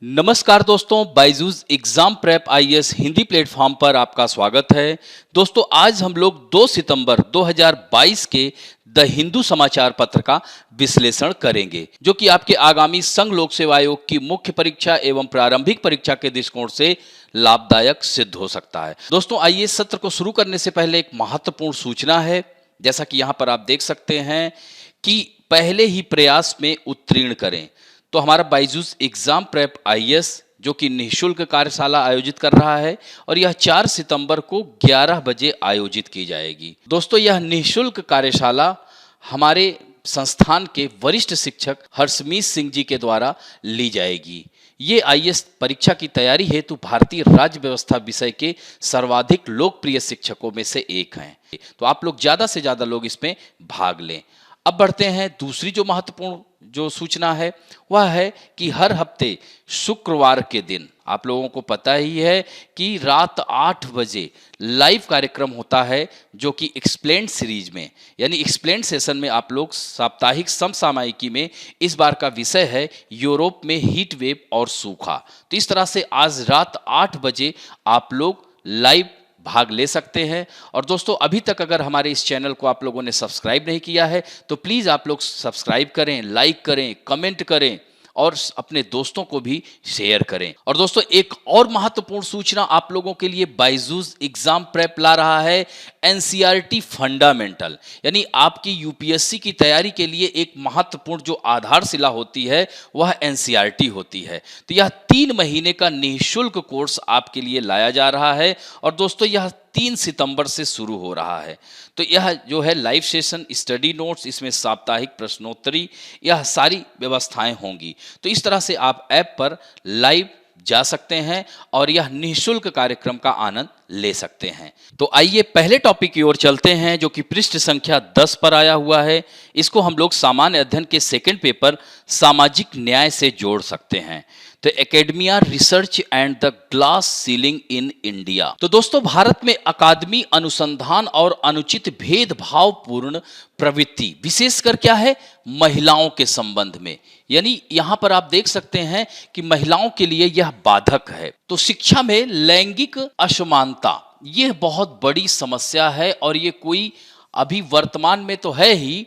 नमस्कार दोस्तों, Byju's exam prep IAS Hindi platform पर आपका स्वागत है। दोस्तों, आज हम लोग 2 सितंबर 2022 के द हिंदू समाचार पत्र का विश्लेषण करेंगे, जो कि आपके आगामी संघ लोक सेवा आयोग की मुख्य परीक्षा एवं प्रारंभिक परीक्षा के दृष्टिकोण से लाभदायक सिद्ध हो सकता है। दोस्तों, आइए सत्र को शुरू करने से पहले एक महत्वपूर्ण सूचना है। जैसा कि यहाँ पर आप देख सकते हैं कि पहले ही प्रयास में उत्तीर्ण करें। तो हमारा बायजूस एग्जाम प्रेप आईएएस जो कि निःशुल्क कार्यशाला आयोजित कर रहा है और यह 4 सितंबर को 11 बजे आयोजित की जाएगी। दोस्तों, यह निःशुल्क कार्यशाला हमारे संस्थान के वरिष्ठ शिक्षक हर्षमीत सिंह जी के द्वारा ली जाएगी। ये आईएएस परीक्षा की तैयारी हेतु भारतीय राज्य व्यवस्था विषय के सर्वाधिक लोकप्रिय शिक्षकों में से एक हैं। तो आप लोग ज़्यादा से ज़्यादा लोग इसमें भाग लें। अब बढ़ते हैं दूसरी जो महत्वपूर्ण जो सूचना है वह है कि हर हफ्ते शुक्रवार के दिन आप लोगों को पता ही है कि रात 8 बजे लाइव कार्यक्रम होता है, जो कि एक्सप्लेन्ड सीरीज में यानी एक्सप्लेन्ड सेशन में आप लोग साप्ताहिक समसामयिकी में इस बार का विषय है यूरोप में हीट वेव और सूखा। तो इस तरह से आज रात 8 बजे आप लोग लाइव भाग ले सकते हैं। और दोस्तों, अभी तक अगर हमारे इस चैनल को आप लोगों ने सब्सक्राइब नहीं किया है तो प्लीज़ आप लोग सब्सक्राइब करें, लाइक करें, कमेंट करें और अपने दोस्तों को भी शेयर करें। और दोस्तों, एक और महत्वपूर्ण सूचना आप लोगों के लिए बायजूस एग्जाम प्रेप ला रहा है एनसीईआरटी फंडामेंटल, यानी आपकी यूपीएससी की तैयारी के लिए एक महत्वपूर्ण जो आधारशिला होती है वह एनसीईआरटी होती है। तो यह 3 महीने का निःशुल्क कोर्स आपके लिए लाया जा रहा है और दोस्तों यह 3 सितंबर से शुरू हो रहा है। तो यह जो है लाइव सेशन, स्टडी नोट्स, इसमें साप्ताहिक प्रश्नोत्तरी, यह सारी व्यवस्थाएं होंगी। तो इस तरह से आप ऐप पर लाइव जा सकते हैं और यह निःशुल्क कार्यक्रम का आनंद ले सकते हैं। तो आइए पहले टॉपिक की ओर चलते हैं, जो कि पृष्ठ संख्या 10 पर आया हुआ है। इसको हम लोग सामान्य अध्ययन के सेकंड पेपर सामाजिक न्याय से जोड़ सकते हैं। तो academia research and the glass ceiling in India. तो दोस्तों, भारत में अकादमी अनुसंधान और अनुचित भेदभावपूर्ण प्रवृत्ति विशेषकर क्या है, महिलाओं के संबंध में, यानी यहां पर आप देख सकते हैं कि महिलाओं के लिए यह बाधक है। तो शिक्षा में लैंगिक असमानता यह बहुत बड़ी समस्या है और ये कोई अभी वर्तमान में तो है ही,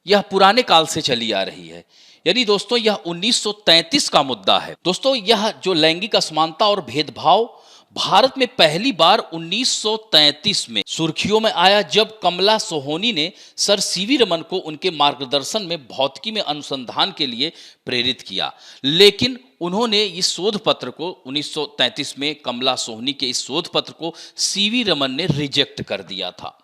यह पुराने काल से चली आ रही है। यानी दोस्तों, यह 1933 का मुद्दा है। दोस्तों, यह जो लैंगिक असमानता और भेदभाव भारत में पहली बार 1933 में सुर्खियों में आया, जब कमला सोहोनी ने सर सीवी रमन को उनके मार्गदर्शन में भौतिकी में अनुसंधान के लिए प्रेरित किया। लेकिन उन्होंने इस शोध पत्र को 1933 में कमला सोहोनी के इस शोध पत्र को सीवी रमन ने रिजेक्ट कर दिया था।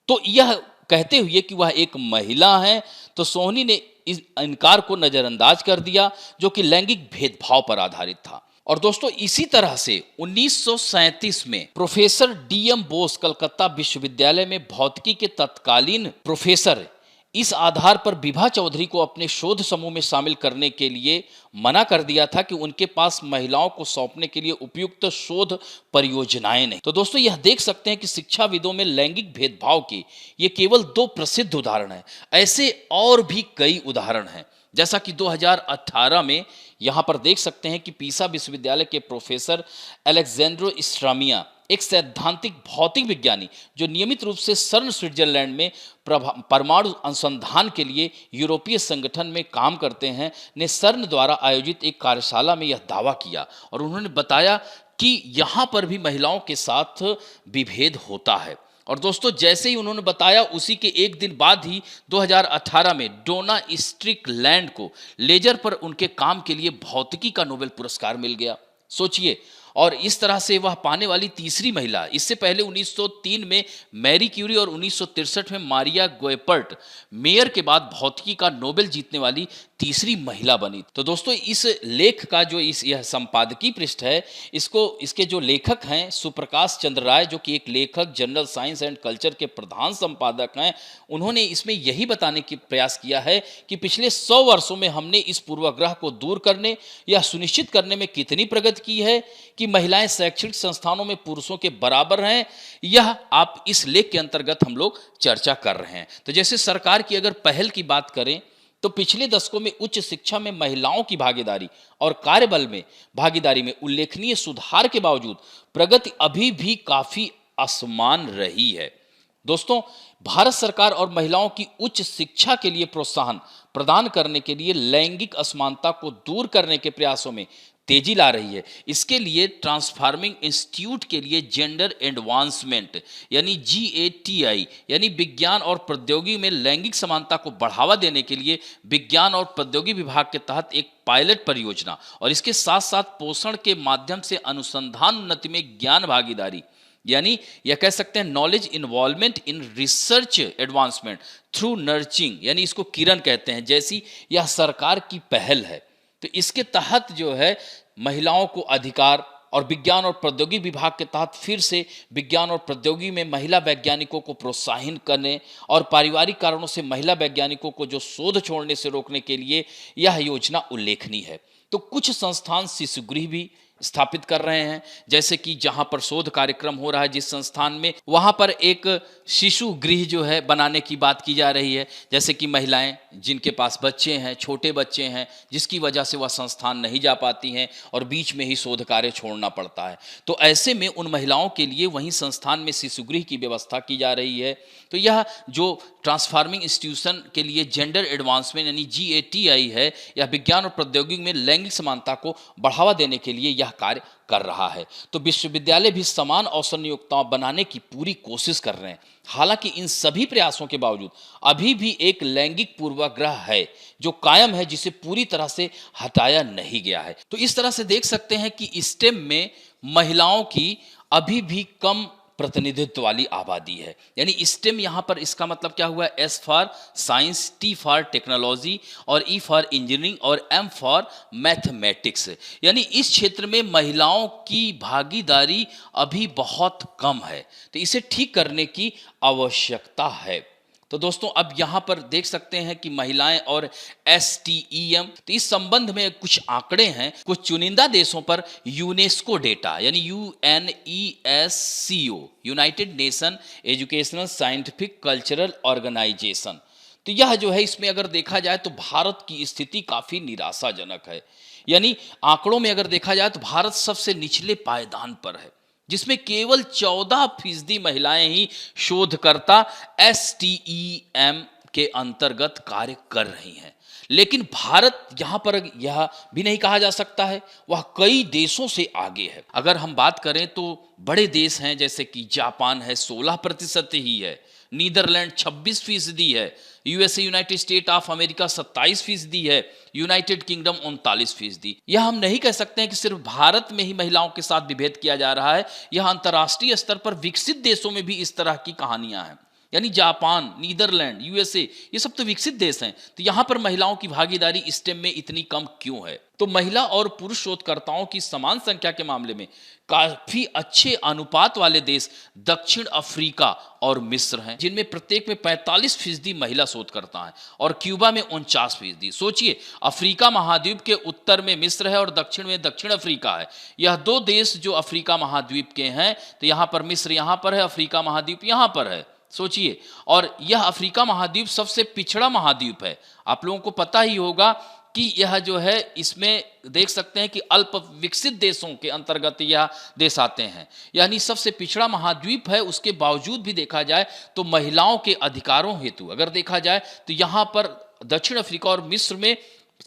तो यह कहते हुए कि वह एक महिला है, तो सोहोनी ने इस इनकार को नजरअंदाज कर दिया, जो कि लैंगिक भेदभाव पर आधारित था। और दोस्तों, इसी तरह से 1937 में प्रोफेसर डीएम बोस कलकत्ता विश्वविद्यालय में भौतिकी के तत्कालीन प्रोफेसर इस आधार पर विभा चौधरी को अपने शोध समूह में शामिल करने के लिए मना कर दिया था कि उनके पास महिलाओं को सौंपने के लिए उपयुक्त शोध परियोजनाएं नहीं। तो दोस्तों, यह देख सकते हैं कि शिक्षाविदों में लैंगिक भेदभाव की ये केवल 2 प्रसिद्ध उदाहरण हैं। ऐसे और भी कई उदाहरण हैं, जैसा कि 2018 में यहां पर देख सकते हैं कि पीसा विश्वविद्यालय के प्रोफेसर अलेक्जेंड्रो स्ट्रामिया, एक सैद्धांतिक भौतिक विज्ञानी जो नियमित रूप से सर्न स्विट्जरलैंड में परमाणु अनुसंधान के लिए यूरोपीय संगठन में काम करते हैं, ने सर्न द्वारा आयोजित एक कार्यशाला में यह दावा किया और उन्होंने बताया कि यहाँ पर भी महिलाओं के साथ विभेद होता है। और दोस्तों, जैसे ही उन्होंने बताया, उसी के एक दिन बाद ही 2018 में डोना स्ट्रिकलैंड को लेजर पर उनके काम के लिए भौतिकी का नोबेल पुरस्कार मिल गया। सोचिए, और इस तरह से वह पाने वाली तीसरी महिला, इससे पहले 1903 में मैरी क्यूरी और 1963 में मारिया गोएपर्ट मेयर के बाद भौतिकी का नोबेल जीतने वाली तीसरी महिला बनी। तो दोस्तों, इस लेख का जो यह संपादकीय पृष्ठ है, इसके जो लेखक हैं सुप्रकाश चंद्र राय, जो कि एक लेखक, जनरल साइंस एंड कल्चर के प्रधान संपादक हैं, उन्होंने इसमें यही बताने की प्रयास किया है कि पिछले 100 वर्षों में हमने इस पूर्वाग्रह को दूर करने या सुनिश्चित करने में कितनी प्रगति की है कि महिलाएं शैक्षणिक संस्थानों में पुरुषों के बराबर हैं। यह आप इस लेख के अंतर्गत हम लोग चर्चा कर रहे हैं। तो जैसे सरकार की अगर पहल की बात करें तो पिछले दशकों में उच्च शिक्षा में महिलाओं की भागीदारी और कार्यबल में भागीदारी में उल्लेखनीय सुधार के बावजूद प्रगति अभी भी काफी असमान रही है। दोस्तों, भारत सरकार और महिलाओं की उच्च शिक्षा के लिए प्रोत्साहन प्रदान करने के लिए लैंगिक असमानता को दूर करने के प्रयासों में तेजी ला रही है। इसके लिए ट्रांसफॉर्मिंग इंस्टीट्यूट के लिए जेंडर एडवांसमेंट यानी GATI यानी विज्ञान और प्रौद्योगिकी में लैंगिक समानता को बढ़ावा देने के लिए विज्ञान और प्रौद्योगिकी विभाग के तहत एक पायलट परियोजना और इसके साथ साथ पोषण के माध्यम से अनुसंधान उन्नति में ज्ञान भागीदारी यानी यह कह सकते हैं knowledge involvement in research advancement through nurturing यानी इसको किरण कहते हैं, जैसी यह सरकार की पहल है। तो इसके तहत जो है महिलाओं को अधिकार और विज्ञान और प्रौद्योगिकी विभाग के तहत फिर से विज्ञान और प्रौद्योगिकी में महिला वैज्ञानिकों को प्रोत्साहित करने और पारिवारिक कारणों से महिला वैज्ञानिकों को जो शोध छोड़ने से रोकने के लिए यह योजना उल्लेखनीय है। तो कुछ संस्थान शिशु गृह भी स्थापित कर रहे हैं, जैसे कि जहां पर शोध कार्यक्रम हो रहा है जिस संस्थान में, वहां पर एक शिशु गृह जो है बनाने की बात की जा रही है, जैसे कि महिलाएं जिनके पास बच्चे हैं, छोटे बच्चे हैं, जिसकी वजह से वह संस्थान नहीं जा पाती हैं और बीच में ही शोध कार्य छोड़ना पड़ता है। तो ऐसे में उन महिलाओं के लिए वहीं संस्थान में शिशु गृह की व्यवस्था की जा रही है। तो यह जो ट्रांसफॉर्मिंग इंस्टीट्यूशन के लिए जेंडर एडवांसमेंट यानी GATI है, यह विज्ञान और प्रौद्योगिकी में लैंगिक समानता को बढ़ावा देने के लिए यह कार्य कर रहा है। तो विश्वविद्यालय भी समान अवसर नियोक्ताओं बनाने की पूरी कोशिश कर रहे हैं। हालांकि इन सभी प्रयासों के बावजूद अभी भी एक लैंगिक पूर्वाग्रह है जो कायम है, जिसे पूरी तरह से हटाया नहीं गया है। तो इस तरह से देख सकते हैं कि स्टेम में महिलाओं की अभी भी कम प्रतिनिधित्व वाली आबादी है। यानी स्टेम यहाँ पर इसका मतलब क्या हुआ? S for science, T for technology और E फॉर इंजीनियरिंग और M फॉर मैथमेटिक्स। यानी इस क्षेत्र में महिलाओं की भागीदारी अभी बहुत कम है, तो इसे ठीक करने की आवश्यकता है। तो दोस्तों, अब यहाँ पर देख सकते हैं कि महिलाएं और STEM, तो इस संबंध में कुछ आंकड़े हैं। कुछ चुनिंदा देशों पर यूनेस्को डेटा यानी UNESCO, united nation educational scientific cultural organisation, तो यह जो है इसमें अगर देखा जाए तो भारत की स्थिति काफी निराशाजनक है। यानी आंकड़ों में अगर देखा जाए तो भारत सबसे निचले पायदान पर है, जिसमें केवल 14% महिलाएं ही शोधकर्ता STEM के अंतर्गत कार्य कर रही हैं। लेकिन भारत यहाँ पर यह भी नहीं कहा जा सकता है, वह कई देशों से आगे है। अगर हम बात करें तो बड़े देश हैं जैसे कि जापान है, 16% ही है, नीदरलैंड 26% है, USA United state of America 27% है, यूनाइटेड किंगडम 39%। यह हम नहीं कह सकते हैं कि सिर्फ भारत में ही महिलाओं के साथ विभेद किया जा रहा है, यह अंतर्राष्ट्रीय स्तर पर विकसित देशों में भी इस तरह की कहानियां हैं। यानी जापान, नीदरलैंड, USA ये सब तो विकसित देश हैं, तो यहाँ पर महिलाओं की भागीदारी स्टेम में इतनी कम क्यों है? तो महिला और पुरुष शोधकर्ताओं की समान संख्या के मामले में काफी अच्छे अनुपात वाले देश दक्षिण अफ्रीका और मिस्र हैं, जिनमें प्रत्येक में 45% महिला शोधकर्ता हैं और क्यूबा में 49%। सोचिए, अफ्रीका महाद्वीप के उत्तर में मिस्र है और दक्षिण में दक्षिण अफ्रीका है। यह दो देश जो अफ्रीका महाद्वीप के हैं, तो यहाँ पर मिस्र यहाँ पर है, अफ्रीका महाद्वीप यहाँ पर है। सोचिए, और यह अफ्रीका महाद्वीप सबसे पिछड़ा महाद्वीप है। आप लोगों को पता ही होगा कि यह जो है इसमें देख सकते हैं कि अल्प विकसित देशों के अंतर्गत यह देश आते हैं, यानी सबसे पिछड़ा महाद्वीप है। उसके बावजूद भी देखा जाए तो महिलाओं के अधिकारों हेतु अगर देखा जाए तो यहाँ पर दक्षिण अफ्रीका और मिस्र में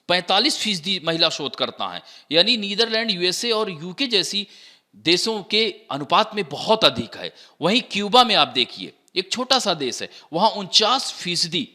45% महिला शोधकर्ता हैं, यानी नीदरलैंड, USA और UK जैसी देशों के अनुपात में बहुत अधिक है। वहीं क्यूबा में आप देखिए, एक छोटा सा देश है, वहां 49%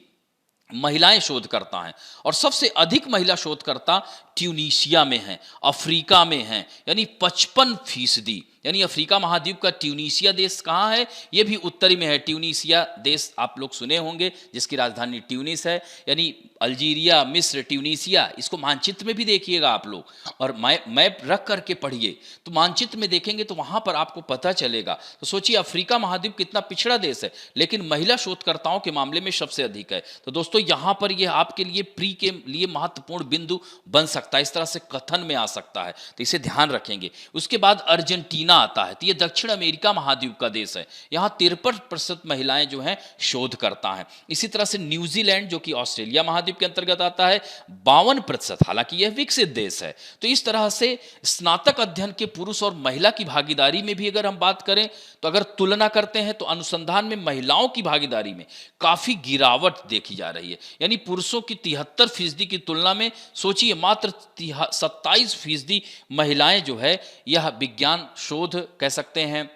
महिलाएं शोधकर्ता हैं और सबसे अधिक महिला शोधकर्ता ट्यूनीशिया में हैं, अफ्रीका में हैं, यानी 55%। यानी अफ्रीका महाद्वीप का ट्यूनीशिया देश कहाँ है? ये भी उत्तरी में है। ट्यूनीशिया देश आप लोग सुने होंगे, जिसकी राजधानी ट्यूनिस है। यानी अल्जीरिया, मिस्र, ट्यूनीशिया, इसको मानचित्र में भी देखिएगा आप लोग और मैप रख करके पढ़िए, तो मानचित्र में देखेंगे तो वहां पर आपको पता चलेगा। तो सोचिए, अफ्रीका महाद्वीप कितना पिछड़ा देश है, लेकिन महिला शोधकर्ताओं के मामले में सबसे अधिक है। तो दोस्तों, यहाँ पर यह आपके लिए प्री के लिए महत्वपूर्ण बिंदु बन सकता सकता है, इस तरह से कथन में आ सकता है, तो इसे ध्यान रखेंगे। उसके बाद अर्जेंटीना आता है, तो ये दक्षिण अमेरिका महाद्वीप का देश है, यहाँ 53% महिलाएं जो हैं शोधकर्ता हैं। इसी तरह से न्यूजीलैंड जो कि ऑस्ट्रेलिया महाद्वीप के अंतर्गत आता है, 52%, हालांकि यह विकसित देश है। तो इस तरह से स्नातक अध्ययन के पुरुष और महिला की भागीदारी में भी अगर हम बात करें, तो अगर तुलना करते हैं तो अनुसंधान में महिलाओं की भागीदारी में काफी गिरावट देखी जा रही है। यानी पुरुषों की 73% की तुलना में सोचिए मात्र 27% महिलाएं जो है यह विज्ञान शोध कह सकते हैं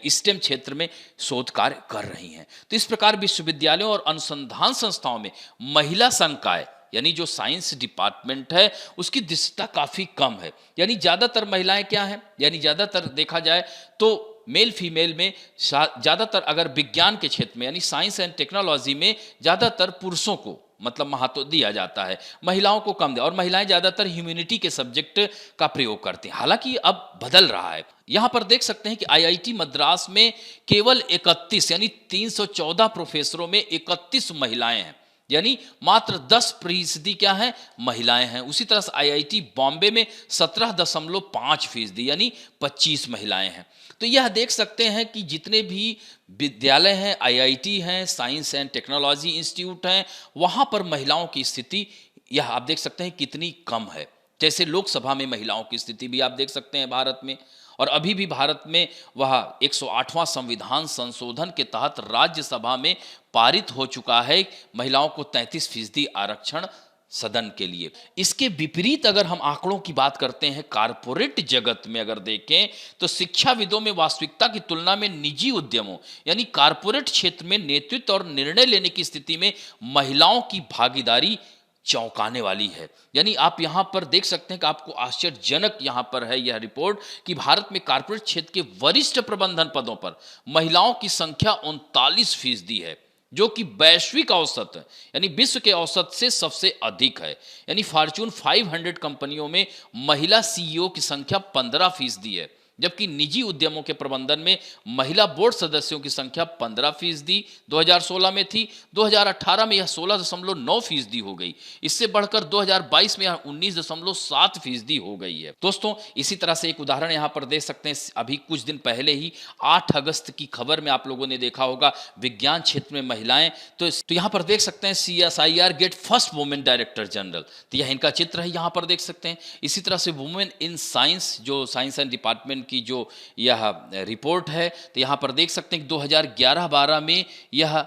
स्टेम क्षेत्र में शोध कार्य कर रही हैं। तो इस प्रकार विश्वविद्यालयों और अनुसंधान संस्थाओं में महिला संकाय यानी जो साइंस डिपार्टमेंट है उसकी दृश्यता काफी कम है। यानी ज्यादातर महिलाएं क्या हैं, यानी ज्यादातर देखा जाए तो मेल फीमेल में ज्यादातर अगर विज्ञान के क्षेत्र में यानी साइंस एंड टेक्नोलॉजी में ज्यादातर पुरुषों को मतलब महत्व दिया जाता है, महिलाओं को कम दिया, और महिलाएं ज्यादातर ह्यूमैनिटी के सब्जेक्ट का प्रयोग करती हैं। हालांकि अब बदल रहा है। यहां पर देख सकते हैं कि आईआईटी मद्रास में केवल 31 यानी 314 प्रोफेसरों में 31 महिलाएं हैं, यानी मात्र 10% क्या है, महिलाएं हैं। उसी तरह से आईआईटी बॉम्बे में 17.5% यानी 25 महिलाएं हैं। तो यह देख सकते हैं कि जितने भी विद्यालय हैं, आईआईटी हैं, साइंस एंड टेक्नोलॉजी इंस्टीट्यूट हैं, वहां पर महिलाओं की स्थिति यह आप देख सकते हैं कितनी कम है। जैसे लोकसभा में महिलाओं की स्थिति भी आप देख सकते हैं भारत में, और अभी भी भारत में वह 108वां संविधान संशोधन के तहत राज्यसभा में पारित हो चुका है महिलाओं को 33% आरक्षण सदन के लिए। इसके विपरीत अगर हम आंकड़ों की बात करते हैं कारपोरेट जगत में अगर देखें तो शिक्षाविदों में वास्तविकता की तुलना में निजी उद्यमों यानी कारपोरेट क्षेत्र में नेतृत्व और निर्णय लेने की स्थिति में महिलाओं की भागीदारी चौंकाने वाली है। यानी आप यहां पर देख सकते हैं कि आपको आश्चर्यजनक यहां पर है यह रिपोर्ट कि भारत में कारपोरेट क्षेत्र के वरिष्ठ प्रबंधन पदों पर महिलाओं की संख्या 39% है, जो कि वैश्विक औसत यानी विश्व के औसत से सबसे अधिक है। यानी फॉर्च्यून 500 कंपनियों में महिला सीईओ की संख्या 15% है, जबकि निजी उद्यमों के प्रबंधन में महिला बोर्ड सदस्यों की संख्या 15% 2016 में थी। 2018 में यह 16.9% हो गई। इससे बढ़कर 2022 में यह 19.7% हो गई है। दोस्तों इसी तरह से एक उदाहरण यहाँ पर देख सकते हैं। अभी कुछ दिन पहले ही 8 अगस्त की खबर में आप लोगों ने देखा होगा विज्ञान क्षेत्र में महिलाएं, तो यहाँ पर देख सकते हैं CSIR get first women director general, तो यह इनका चित्र है यहाँ पर देख सकते हैं। इसी तरह से वुमेन इन साइंस जो साइंस एंड डिपार्टमेंट की जो यह रिपोर्ट है, तो यहां पर देख सकते हैं कि 2011-12 में यह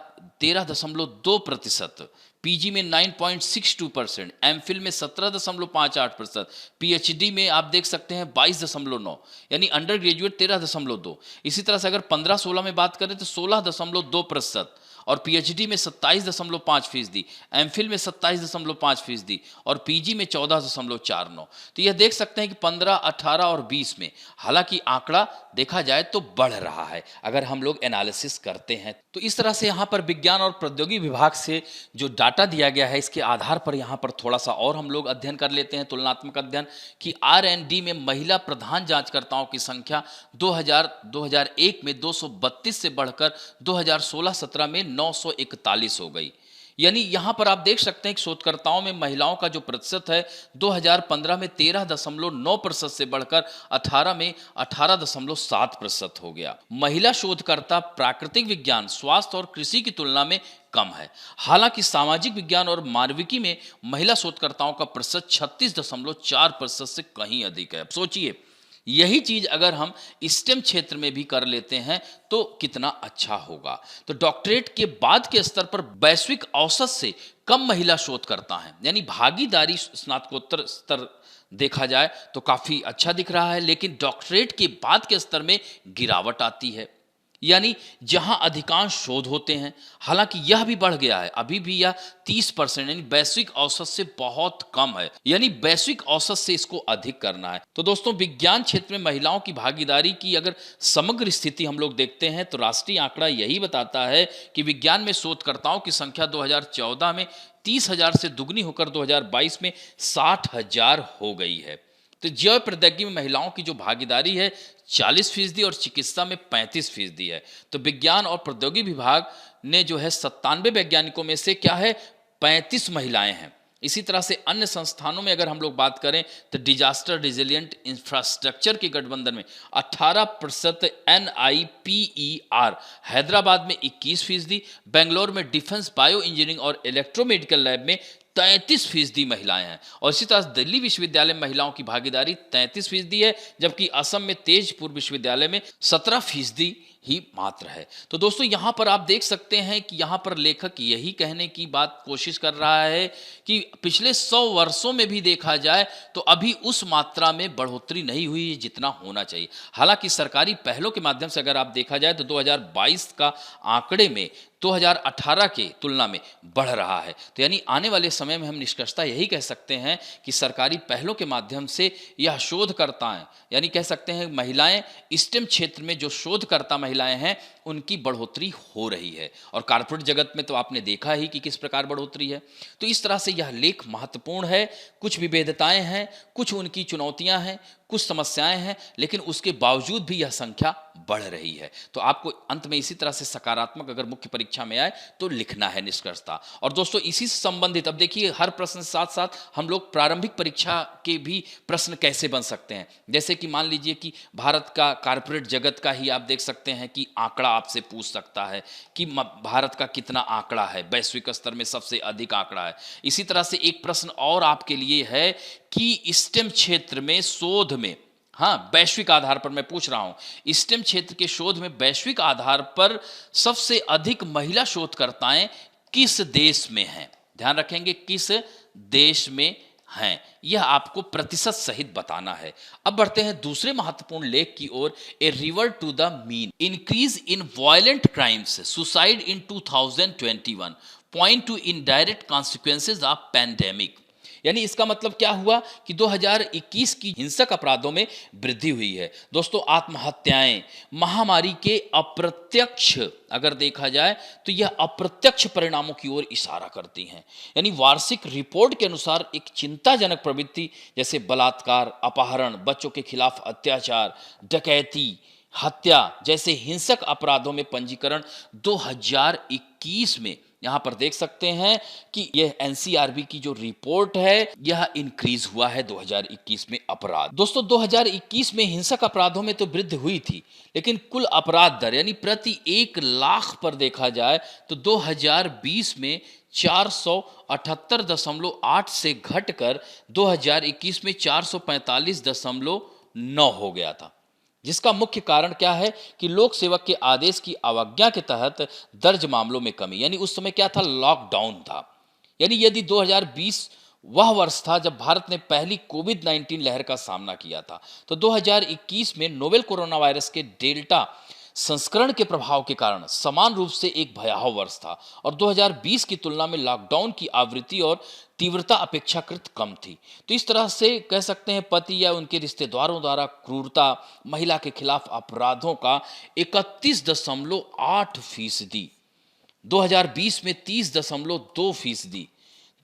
13.2%, पीजी में 9.62%, एमफिल में 17.58%, पीएचडी में आप देख सकते हैं 22.9, यानी अंडर ग्रेजुएट 13.2। इसी तरह से अगर 15-16 में बात करें तो 16.2%, और पीएचडी में 27.5%, एमफिल में 27.5% और पीजी में 14.49। तो यह देख सकते हैं कि 15, 18 और 20 में हालांकि आंकड़ा देखा जाए तो बढ़ रहा है अगर हम लोग एनालिसिस करते हैं। तो इस तरह से यहाँ पर विज्ञान और प्रौद्योगिकी विभाग से जो डाटा दिया गया है इसके आधार पर यहाँ पर थोड़ा सा और हम लोग अध्ययन कर लेते हैं, तुलनात्मक अध्ययन, कि R&D में महिला प्रधान जांचकर्ताओं की संख्या 2001 में 232 से बढ़कर 2016-17 में 941 हो गई। यानी यहां पर आप देख सकते हैं कि शोधकर्ताओं में महिलाओं का जो प्रतिशत है 2015 में 13.9% से बढ़कर 18 में 18.7% हो गया। महिला शोधकर्ता प्राकृतिक विज्ञान, स्वास्थ्य और कृषि की तुलना में कम है। हालांकि सामाजिक विज्ञान और मानविकी में महिला शोधकर्ताओं का प्रतिशत 36.4% से कहीं अधिक है। अब सोचिए यही चीज अगर हम स्टेम क्षेत्र में भी कर लेते हैं तो कितना अच्छा होगा। तो डॉक्टरेट के बाद के स्तर पर वैश्विक औसत से कम महिला शोधकर्ता हैं, यानी भागीदारी स्नातकोत्तर स्तर देखा जाए तो काफी अच्छा दिख रहा है, लेकिन डॉक्टरेट के बाद के स्तर में गिरावट आती है, यानी जहां अधिकांश शोध होते हैं। हालांकि यह भी बढ़ गया है, अभी भी यह 30% यानी वैश्विक औसत से बहुत कम है, यानी वैश्विक औसत से इसको अधिक करना है। तो दोस्तों विज्ञान क्षेत्र में महिलाओं की भागीदारी की अगर समग्र स्थिति हम लोग देखते हैं तो राष्ट्रीय आंकड़ा यही बताता है कि विज्ञान में शोधकर्ताओं की संख्या 2014 में 30,000 से दुगनी होकर 2022 में 60,000 हो गई है। तो जैव प्रौद्योगिकी में महिलाओं की जो भागीदारी है 40% और चिकित्सा में 35% है। तो विज्ञान और प्रौद्योगिकी विभाग ने जो है 97 वैज्ञानिकों में से क्या है 35 महिलाएं हैं, इसी तरह से अन्य संस्थानों में अगर हम लोग बात करें तो डिजास्टर रिजिलियंट इंफ्रास्ट्रक्चर के गठबंधन में 18% NIPER, हैदराबाद में 21%, बेंगलोर में डिफेंस बायो इंजीनियरिंग और इलेक्ट्रोमेडिकल लैब में 33% महिलाएं हैं। और इसी तरह दिल्ली विश्वविद्यालय में महिलाओं की भागीदारी 33% है, जबकि असम में तेजपुर विश्वविद्यालय में 17% ही मात्र है। तो दोस्तों यहाँ पर आप देख सकते हैं कि यहाँ पर लेखक यही कहने की बात कोशिश कर रहा है कि पिछले 100 वर्षों में भी देखा जाए तो अभी उस मात्रा में बढ़ोतरी नहीं हुई है जितना होना चाहिए। हालांकि सरकारी पहलों के माध्यम से अगर आप देखा जाए तो 2022 का आंकड़े में 2018 के तुलना में बढ़ रहा है। तो यानी आने वाले समय में हम निष्कर्षता यही कह सकते हैं कि सरकारी पहलों के माध्यम से यह शोधकर्ताएं, यानी कह सकते हैं महिलाएं, स्टेम क्षेत्र में जो शोधकर्ता महिलाएं हैं उनकी बढ़ोतरी हो रही है। और कॉर्पोरेट जगत में तो आपने देखा ही कि किस प्रकार बढ़ोतरी है। तो इस तरह से यह लेख महत्वपूर्ण है। कुछ विभेदताएं हैं, कुछ उनकी चुनौतियां हैं, कुछ समस्याएं हैं, लेकिन उसके बावजूद भी यह संख्या बढ़ रही है। तो आपको अंत में इसी तरह से सकारात्मक अगर मुख्य परीक्षा में आए तो लिखना है निष्कर्षता। और दोस्तों इसी से संबंधित अब देखिए हर प्रश्न के साथ साथ हम लोग प्रारंभिक परीक्षा के भी प्रश्न कैसे बन सकते हैं। जैसे कि मान लीजिए कि भारत का कॉर्पोरेट जगत का ही आप देख सकते हैं कि आंकड़ा आपसे पूछ सकता है कि भारत का कितना आंकड़ा है, वैश्विक स्तर में सबसे अधिक आंकड़ा है। इसी तरह से एक प्रश्न और आपके लिए है कि स्टेम क्षेत्र में शोध में, हाँ वैश्विक आधार पर मैं पूछ रहा हूं, स्टेम क्षेत्र के शोध में वैश्विक आधार पर सबसे अधिक महिला शोधकर्ताएं किस देश में हैं। ध्यान रखेंगे किस देश में हैं, यह आपको प्रतिशत सहित बताना है। अब बढ़ते हैं दूसरे महत्वपूर्ण लेख की ओर, a revert to the mean, increase in violent crimes, suicide in 2021 point to indirect consequences of pandemic. यानी इसका मतलब क्या हुआ कि 2021 की हिंसक अपराधों में वृद्धि हुई है। दोस्तों आत्महत्याएं महामारी के अप्रत्यक्ष, अगर देखा जाए तो यह अप्रत्यक्ष परिणामों की ओर इशारा करती हैं। यानी वार्षिक रिपोर्ट के अनुसार एक चिंताजनक प्रवृत्ति जैसे बलात्कार, अपहरण, बच्चों के खिलाफ अत्याचार, डकैती, हत्या जैसे हिंसक अपराधों में पंजीकरण 2021 में, यहां पर देख सकते हैं कि यह एनसीआरबी की जो रिपोर्ट है यह इंक्रीज हुआ है 2021 में अपराध। दोस्तों 2021 में हिंसक अपराधों में तो वृद्धि हुई थी, लेकिन कुल अपराध दर यानी प्रति 1 लाख पर देखा जाए तो 2020 में 478.8 से घटकर 2021 में 445.9 हो गया था। जिसका मुख्य कारण क्या है कि लोक सेवक के आदेश की अवज्ञा के तहत दर्ज मामलों में कमी। यानी उस समय क्या था, लॉकडाउन था। यानी यदि 2020 वह वर्ष था जब भारत ने पहली कोविड-19 लहर का सामना किया था, तो 2021 में नोवेल कोरोना वायरस के डेल्टा संस्करण के प्रभाव के कारण समान रूप से एक भयावह वर्ष था। और 2020 की तुलना में लॉकडाउन की आवृत्ति और तीव्रता अपेक्षाकृत कम थी। तो इस तरह से कह सकते हैं पति या उनके रिश्तेदारों द्वारा क्रूरता, महिला के खिलाफ अपराधों का 31.8%, 2020 में 30.2%,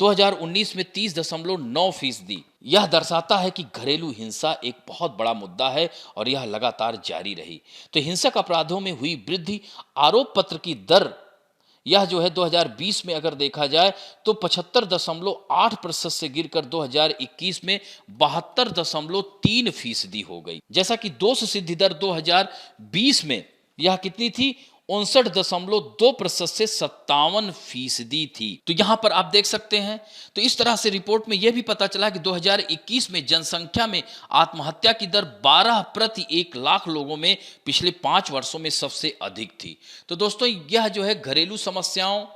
2019 में 30.9%। यह दर्शाता है कि घरेलू हिंसा एक बहुत बड़ा मुद्दा है और यह लगातार जारी रही। तो हिंसक अपराधों में हुई वृद्धि, आरोप पत्र की दर यह जो है 2020 में अगर देखा जाए तो 75.8% से गिरकर 2021 में 72.3% हो गई। जैसा कि दोष सिद्धि दर 2020 में यह कितनी थी, 59.2% से 57% थी। तो यहां पर आप देख सकते हैं। तो इस तरह से रिपोर्ट में यह भी पता चला कि 2021 में जनसंख्या में आत्महत्या की दर 12 प्रति 1 लाख लोगों में पिछले 5 वर्षों में सबसे अधिक थी। तो दोस्तों यह जो है घरेलू समस्याओं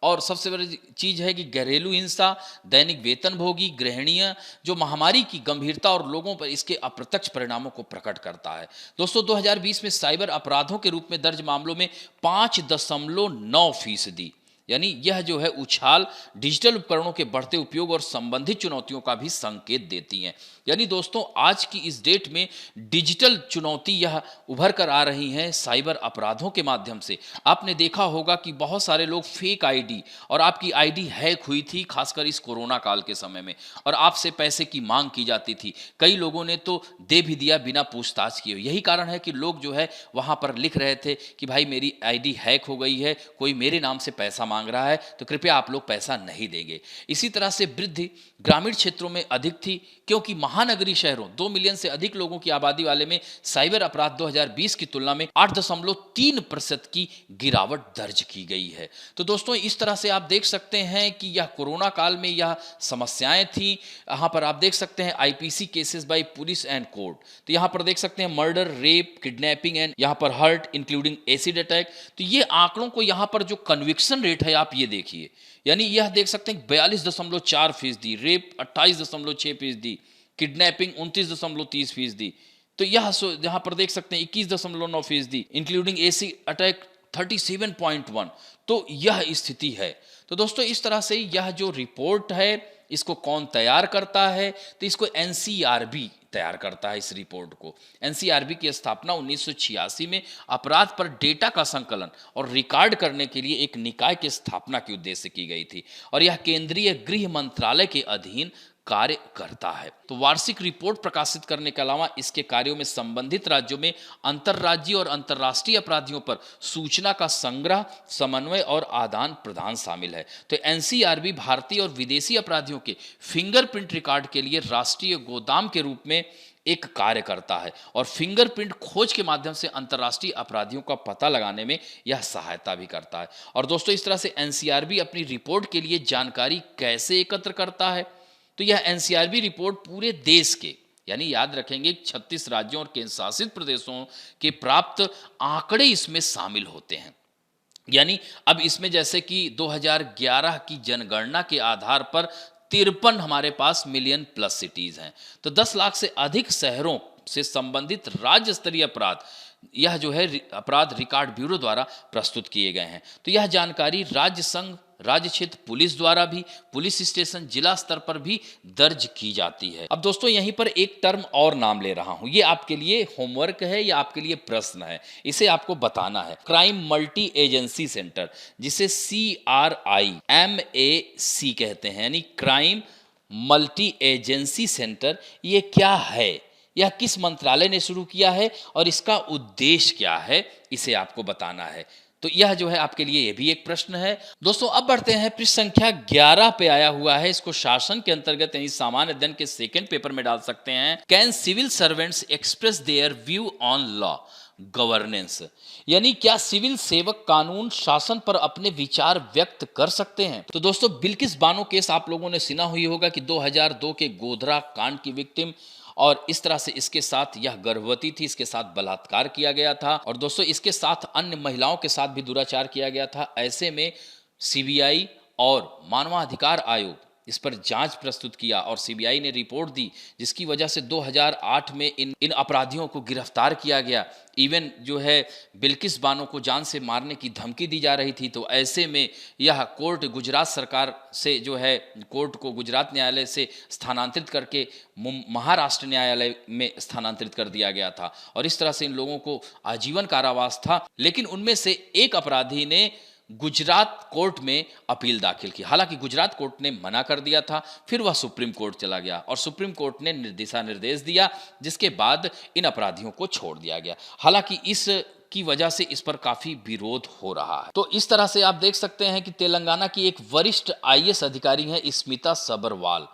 और सबसे बड़ी चीज है कि घरेलू हिंसा, दैनिक वेतनभोगी, गृहिणियां, जो महामारी की गंभीरता और लोगों पर इसके अप्रत्यक्ष परिणामों को प्रकट करता है। दोस्तों 2020 में साइबर अपराधों के रूप में दर्ज मामलों में 5.9%, यानी यह जो है उछाल डिजिटल उपकरणों के बढ़ते उपयोग और संबंधित चुनौतियों का भी संकेत देती हैं। यानी दोस्तों आज की इस डेट में डिजिटल चुनौती यह उभर कर आ रही हैं साइबर अपराधों के माध्यम से। आपने देखा होगा कि बहुत सारे लोग फेक आईडी, और आपकी आईडी हैक हुई थी खासकर इस कोरोना काल के समय में, और आपसे पैसे की मांग की जाती थी। कई लोगों ने तो दे भी दिया बिना पूछताछ किए। यही कारण है कि लोग जो है वहां पर लिख रहे थे कि भाई मेरी आईडी हैक हो गई है, कोई मेरे नाम से पैसा मांग रहा है तो कृपया आप लोग पैसा नहीं देंगे। इसी तरह से वृद्धि ग्रामीण क्षेत्रों में अधिक थी, क्योंकि महानगरीय शहरों 2 मिलियन से अधिक लोगों की आबादी वाले में साइबर अपराध 2020 की तुलना में 8.3% की गिरावट दर्ज की गई है। तो दोस्तों, इस तरह से आप देख सकते हैं कि यह कोरोना काल में यह समस्याएं थी। यहाँ पर आप देख सकते हैं IPC cases bye police and court. तो यहाँ पर देख सकते हैं मर्डर, रेप, किडनैपिंग एंड यहाँ पर हर्ट इंक्लूडिंग एसिड अटैक। तो ये आंकड़ों को यहाँ पर जो कन्विक्शन रेट है आप ये देखिए, यानी यह देख सकते हैं 42.4%, रेप 28.6%, किडनैपिंग 29.30%। तो यह यहाँ पर देख सकते हैं 21.9%, इंक्लूडिंग एसिड अटैक 37.1। तो यह स्थिति है। तो दोस्तों, इस तरह से यह जो रिपोर्ट है इसको कौन तैयार करता है? तो इसको एनसीआरबी तैयार करता है। इस रिपोर्ट को एनसीआरबी की स्थापना 1986 में अपराध पर डेटा का संकलन और रिकॉर्ड करने के लिए एक निकाय की स्थापना के उद्देश्य की गई थी, और यह केंद्रीय गृह मंत्रालय के अधीन कार्य करता है। तो वार्षिक रिपोर्ट प्रकाशित करने के अलावा इसके कार्यों में संबंधित राज्यों में अंतर्राज्यीय और अंतर्राष्ट्रीय अपराधियों पर सूचना का संग्रह, समन्वय और आदान प्रदान शामिल है। तो एनसीआरबी भारतीय और विदेशी अपराधियों के फिंगरप्रिंट रिकॉर्ड के लिए राष्ट्रीय गोदाम के रूप में एक कार्य करता है, और फिंगरप्रिंट खोज के माध्यम से अंतर्राष्ट्रीय अपराधियों का पता लगाने में यह सहायता भी करता है। और दोस्तों, इस तरह से एनसीआरबी अपनी रिपोर्ट के लिए जानकारी कैसे एकत्र करता है? तो यह एनसीआरबी रिपोर्ट पूरे देश के, यानी याद रखेंगे 36 राज्यों और केंद्र शासित प्रदेशों के प्राप्त आंकड़े इसमें शामिल होते हैं। यानी अब इसमें जैसे कि 2011 की जनगणना के आधार पर 53 हमारे पास मिलियन प्लस सिटीज हैं। तो 10 लाख से अधिक शहरों से संबंधित राज्य स्तरीय अपराध, यह जो है अपराध रिकॉर्ड ब्यूरो द्वारा प्रस्तुत किए गए हैं। तो यह जानकारी राज्य संघ, राज्य क्षेत्र पुलिस द्वारा भी, पुलिस स्टेशन, जिला स्तर पर भी दर्ज की जाती है। अब दोस्तों, यहीं पर एक टर्म और नाम ले रहा हूं, ये आपके लिए होमवर्क है या आपके लिए प्रश्न है, इसे आपको बताना है। क्राइम मल्टी एजेंसी सेंटर, जिसे CRIMAC कहते हैं, यानी क्राइम मल्टी एजेंसी सेंटर, ये क्या है, यह किस मंत्रालय ने शुरू किया है और इसका उद्देश्य क्या है, इसे आपको बताना है। तो यह जो है आपके लिए यह भी एक प्रश्न है। दोस्तों, अब बढ़ते हैं पृष्ठ संख्या 11 पे आया हुआ है। इसको शासन के अंतर्गत यानी सामान्य अध्ययन के सेकंड पेपर में डाल सकते हैं। Can civil servants express their view on law governance, यानी क्या सिविल सेवक कानून शासन पर अपने विचार व्यक्त कर सकते हैं? तो दोस्तों, बिल्किस बानो केस आप लोगों ने सुना हुई होगा कि 2002 के गोधरा कांड की विक्टिम, और इस तरह से इसके साथ यह गर्भवती थी, इसके साथ बलात्कार किया गया था, और दोस्तों इसके साथ अन्य महिलाओं के साथ भी दुराचार किया गया था। ऐसे में सीबीआई और मानवाधिकार आयोग इस पर जांच प्रस्तुत किया और सीबीआई ने रिपोर्ट दी, जिसकी वजह से 2008 में इन अपराधियों को गिरफ्तार किया गया। इवन जो है बिल्किस बानो को जान से मारने की धमकी दी जा रही थी। तो ऐसे में यह कोर्ट गुजरात सरकार से जो है, कोर्ट को गुजरात न्यायालय से स्थानांतरित करके महाराष्ट्र न्यायालय में स्थानांतरित कर दिया गया था, और इस तरह से इन लोगों को आजीवन कारावास था। लेकिन उनमें से एक अपराधी ने गुजरात कोर्ट में अपील दाखिल की। हालांकि गुजरात कोर्ट ने मना कर दिया था, फिर वह सुप्रीम कोर्ट चला गया और सुप्रीम कोर्ट ने दिशा निर्देश दिया, जिसके बाद इन अपराधियों को छोड़ दिया गया। हालांकि इस की वजह से इस पर काफी विरोध हो रहा है। तो इस तरह से आप देख सकते हैं कि तेलंगाना की एक वरिष्ठ आईएएस अधिकारी है स्मिता सबरवाल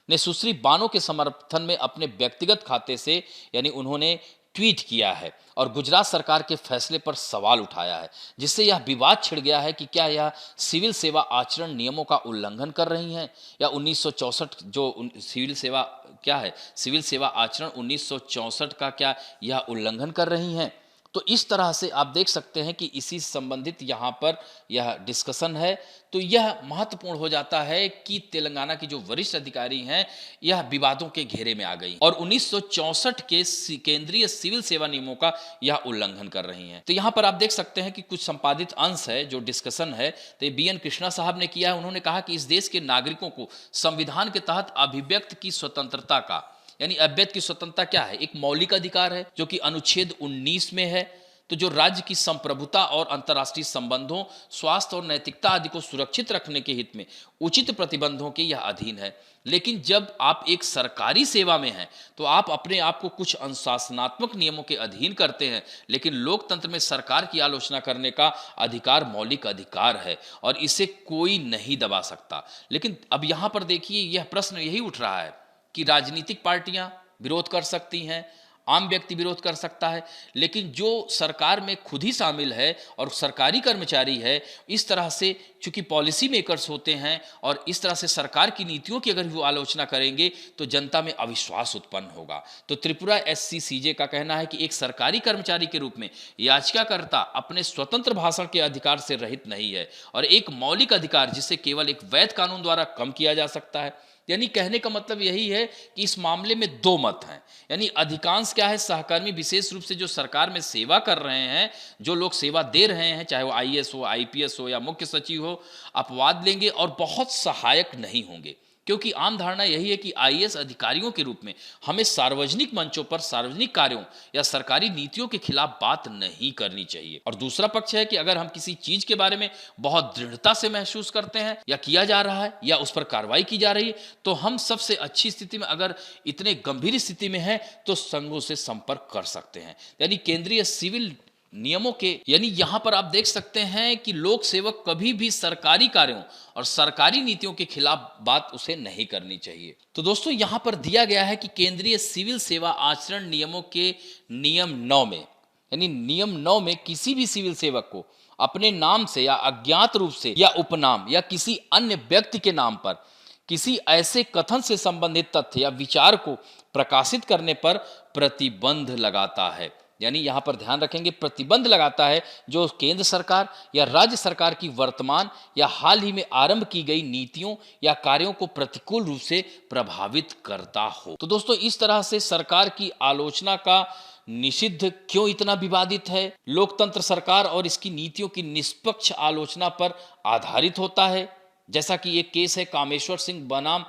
ने सुश्री बानो के समर्थन में अपने व्यक्तिगत खाते से, यानी उन्होंने ट्वीट किया है और गुजरात सरकार के फैसले पर सवाल उठाया है, जिससे यह विवाद छिड़ गया है कि क्या यह सिविल सेवा आचरण नियमों का उल्लंघन कर रही हैं, या 1964 जो सिविल सेवा क्या है, सिविल सेवा आचरण 1964 का क्या यह उल्लंघन कर रही हैं। तो इस तरह से आप देख सकते हैं कि इसी संबंधित यहाँ पर यह डिस्कशन है। तो यह महत्वपूर्ण हो जाता है कि तेलंगाना की जो वरिष्ठ अधिकारी हैं यह विवादों के घेरे में आ गई और 1964 के केंद्रीय सिविल सेवा नियमों का यह उल्लंघन कर रही हैं। तो यहाँ पर आप देख सकते हैं कि कुछ संपादित अंश है जो डिस्कशन है, तो ये BN कृष्णा साहब ने किया है। उन्होंने कहा कि इस देश के नागरिकों को संविधान के तहत अभिव्यक्त की स्वतंत्रता का, यानी अभिव्यक्ति की स्वतंत्रता क्या है, एक मौलिक अधिकार है जो कि अनुच्छेद 19 में है। तो जो राज्य की संप्रभुता और अंतर्राष्ट्रीय संबंधों, स्वास्थ्य और नैतिकता आदि को सुरक्षित रखने के हित में उचित प्रतिबंधों के यह अधीन है। लेकिन जब आप एक सरकारी सेवा में हैं तो आप अपने आप को कुछ अनुशासनात्मक नियमों के अधीन करते हैं, लेकिन लोकतंत्र में सरकार की आलोचना करने का अधिकार मौलिक अधिकार है और इसे कोई नहीं दबा सकता। लेकिन अब यहाँ पर देखिए, यह प्रश्न यही उठ रहा है कि राजनीतिक पार्टियां विरोध कर सकती हैं, आम व्यक्ति विरोध कर सकता है, लेकिन जो सरकार में खुद ही शामिल है और सरकारी कर्मचारी है, इस तरह से चूंकि पॉलिसी मेकर्स होते हैं और इस तरह से सरकार की नीतियों की अगर वो आलोचना करेंगे तो जनता में अविश्वास उत्पन्न होगा। तो त्रिपुरा एससीसीजे का कहना है कि एक सरकारी कर्मचारी के रूप में याचिकाकर्ता अपने स्वतंत्र भाषण के अधिकार से रहित नहीं है और एक मौलिक अधिकार जिसे केवल एक वैध कानून द्वारा कम किया जा सकता है। यानी कहने का मतलब यही है कि इस मामले में दो मत हैं। यानी अधिकांश क्या है, सहकर्मी विशेष रूप से जो सरकार में सेवा कर रहे हैं, जो लोग सेवा दे रहे हैं, चाहे वो आईएएस हो, आईपीएस हो या मुख्य सचिव हो, अपवाद लेंगे और बहुत सहायक नहीं होंगे, क्योंकि आम धारणा यही है कि आईएएस अधिकारियों के रूप में हमें सार्वजनिक मंचों पर सार्वजनिक कार्यों या सरकारी नीतियों के खिलाफ बात नहीं करनी चाहिए। और दूसरा पक्ष है कि अगर हम किसी चीज के बारे में बहुत दृढ़ता से महसूस करते हैं या किया जा रहा है या उस पर कार्रवाई की जा रही है, तो हम सबसे अच्छी स्थिति में, अगर इतने गंभीर स्थिति में है तो संघों से संपर्क कर सकते हैं। यानी केंद्रीय सिविल नियमों के, यानी यहां पर आप देख सकते हैं कि लोक सेवक कभी भी सरकारी कार्यों और सरकारी नीतियों के खिलाफ बात उसे नहीं करनी चाहिए। तो दोस्तों, यहां पर दिया गया है कि केंद्रीय सिविल सेवा आचरण नियमों के नियम 9 में, यानी नियम 9 में किसी भी सिविल सेवक को अपने नाम से या अज्ञात रूप से या उपनाम या किसी अन्य व्यक्ति के नाम पर किसी ऐसे कथन से संबंधित तथ्य या विचार को प्रकाशित करने पर प्रतिबंध लगाता है। यानी यहां पर ध्यान रखेंगे, प्रतिबंध लगाता है जो केंद्र सरकार या राज्य सरकार की वर्तमान या हाल ही में आरंभ की गई नीतियों या कार्यों को प्रतिकूल रूप से प्रभावित करता हो। तो दोस्तों, इस तरह से सरकार की आलोचना का निषिद्ध क्यों इतना विवादित है? लोकतंत्र सरकार और इसकी नीतियों की निष्पक्ष आलोचना पर आधारित होता है। जैसा कि एक केस है कामेश्वर सिंह बनाम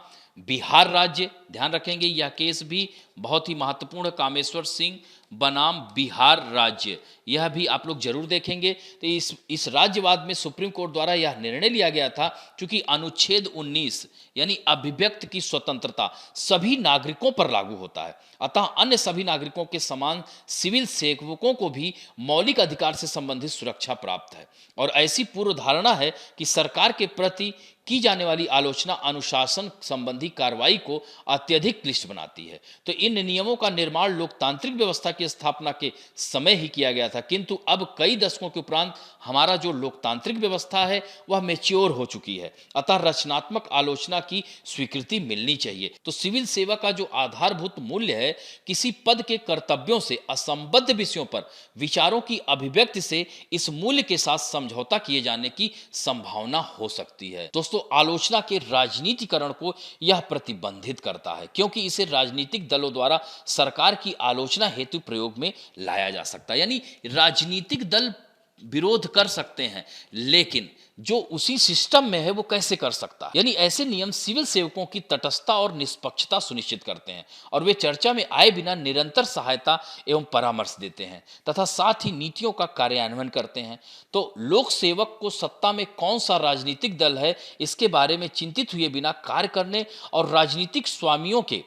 बिहार राज्य, ध्यान रखेंगे यह केस भी बहुत ही महत्वपूर्ण है, कामेश्वर सिंह बनाम बिहार राज्य, यह भी आप लोग जरूर देखेंगे। तो इस राज्यवाद में सुप्रीम कोर्ट द्वारा यह निर्णय लिया गया था, क्योंकि अनुच्छेद 19 यानी अभिव्यक्ति की स्वतंत्रता सभी नागरिकों पर लागू होता है, अतः अन्य सभी नागरिकों के समान सिविल सेवकों को भी मौलिक अधिकार से संबंधित सुरक्षा प्राप्त है। और ऐसी पूर्व धारणा है कि सरकार के प्रति की जाने वाली आलोचना अनुशासन संबंधी कार्रवाई को अत्यधिक क्लिष्ट बनाती है। तो इन नियमों का निर्माण लोकतांत्रिक व्यवस्था की स्थापना के समय ही किया गया था, किंतु अब कई दशकों के उपरांत हमारा जो लोकतांत्रिक व्यवस्था है वह मैच्योर हो चुकी है, अतः रचनात्मक आलोचना की स्वीकृति मिलनी चाहिए। तो सिविल सेवा का जो आधारभूत मूल्य है, किसी पद के कर्तव्यों से असंबद्ध विषयों पर विचारों की अभिव्यक्ति से इस मूल्य के साथ समझौता किए जाने की संभावना हो सकती है। दोस्तों, आलोचना के राजनीतिकरण को यह प्रतिबंधित करता है, क्योंकि इसे राजनीतिक दलों द्वारा सरकार की आलोचना हेतु प्रयोग में लाया जा सकता है। यानी राजनीतिक दल विरोध कर सकते हैं, लेकिन जो उसी सिस्टम में है वो कैसे कर सकता है? यानी ऐसे नियम सिविल सेवकों की तटस्थता और निष्पक्षता सुनिश्चित करते हैं और वे चर्चा में आए बिना निरंतर सहायता एवं परामर्श देते हैं तथा साथ ही नीतियों का कार्यान्वयन करते हैं। तो लोक सेवक को सत्ता में कौन सा राजनीतिक दल है इसके बारे में चिंतित हुए बिना कार्य करने और राजनीतिक स्वामियों के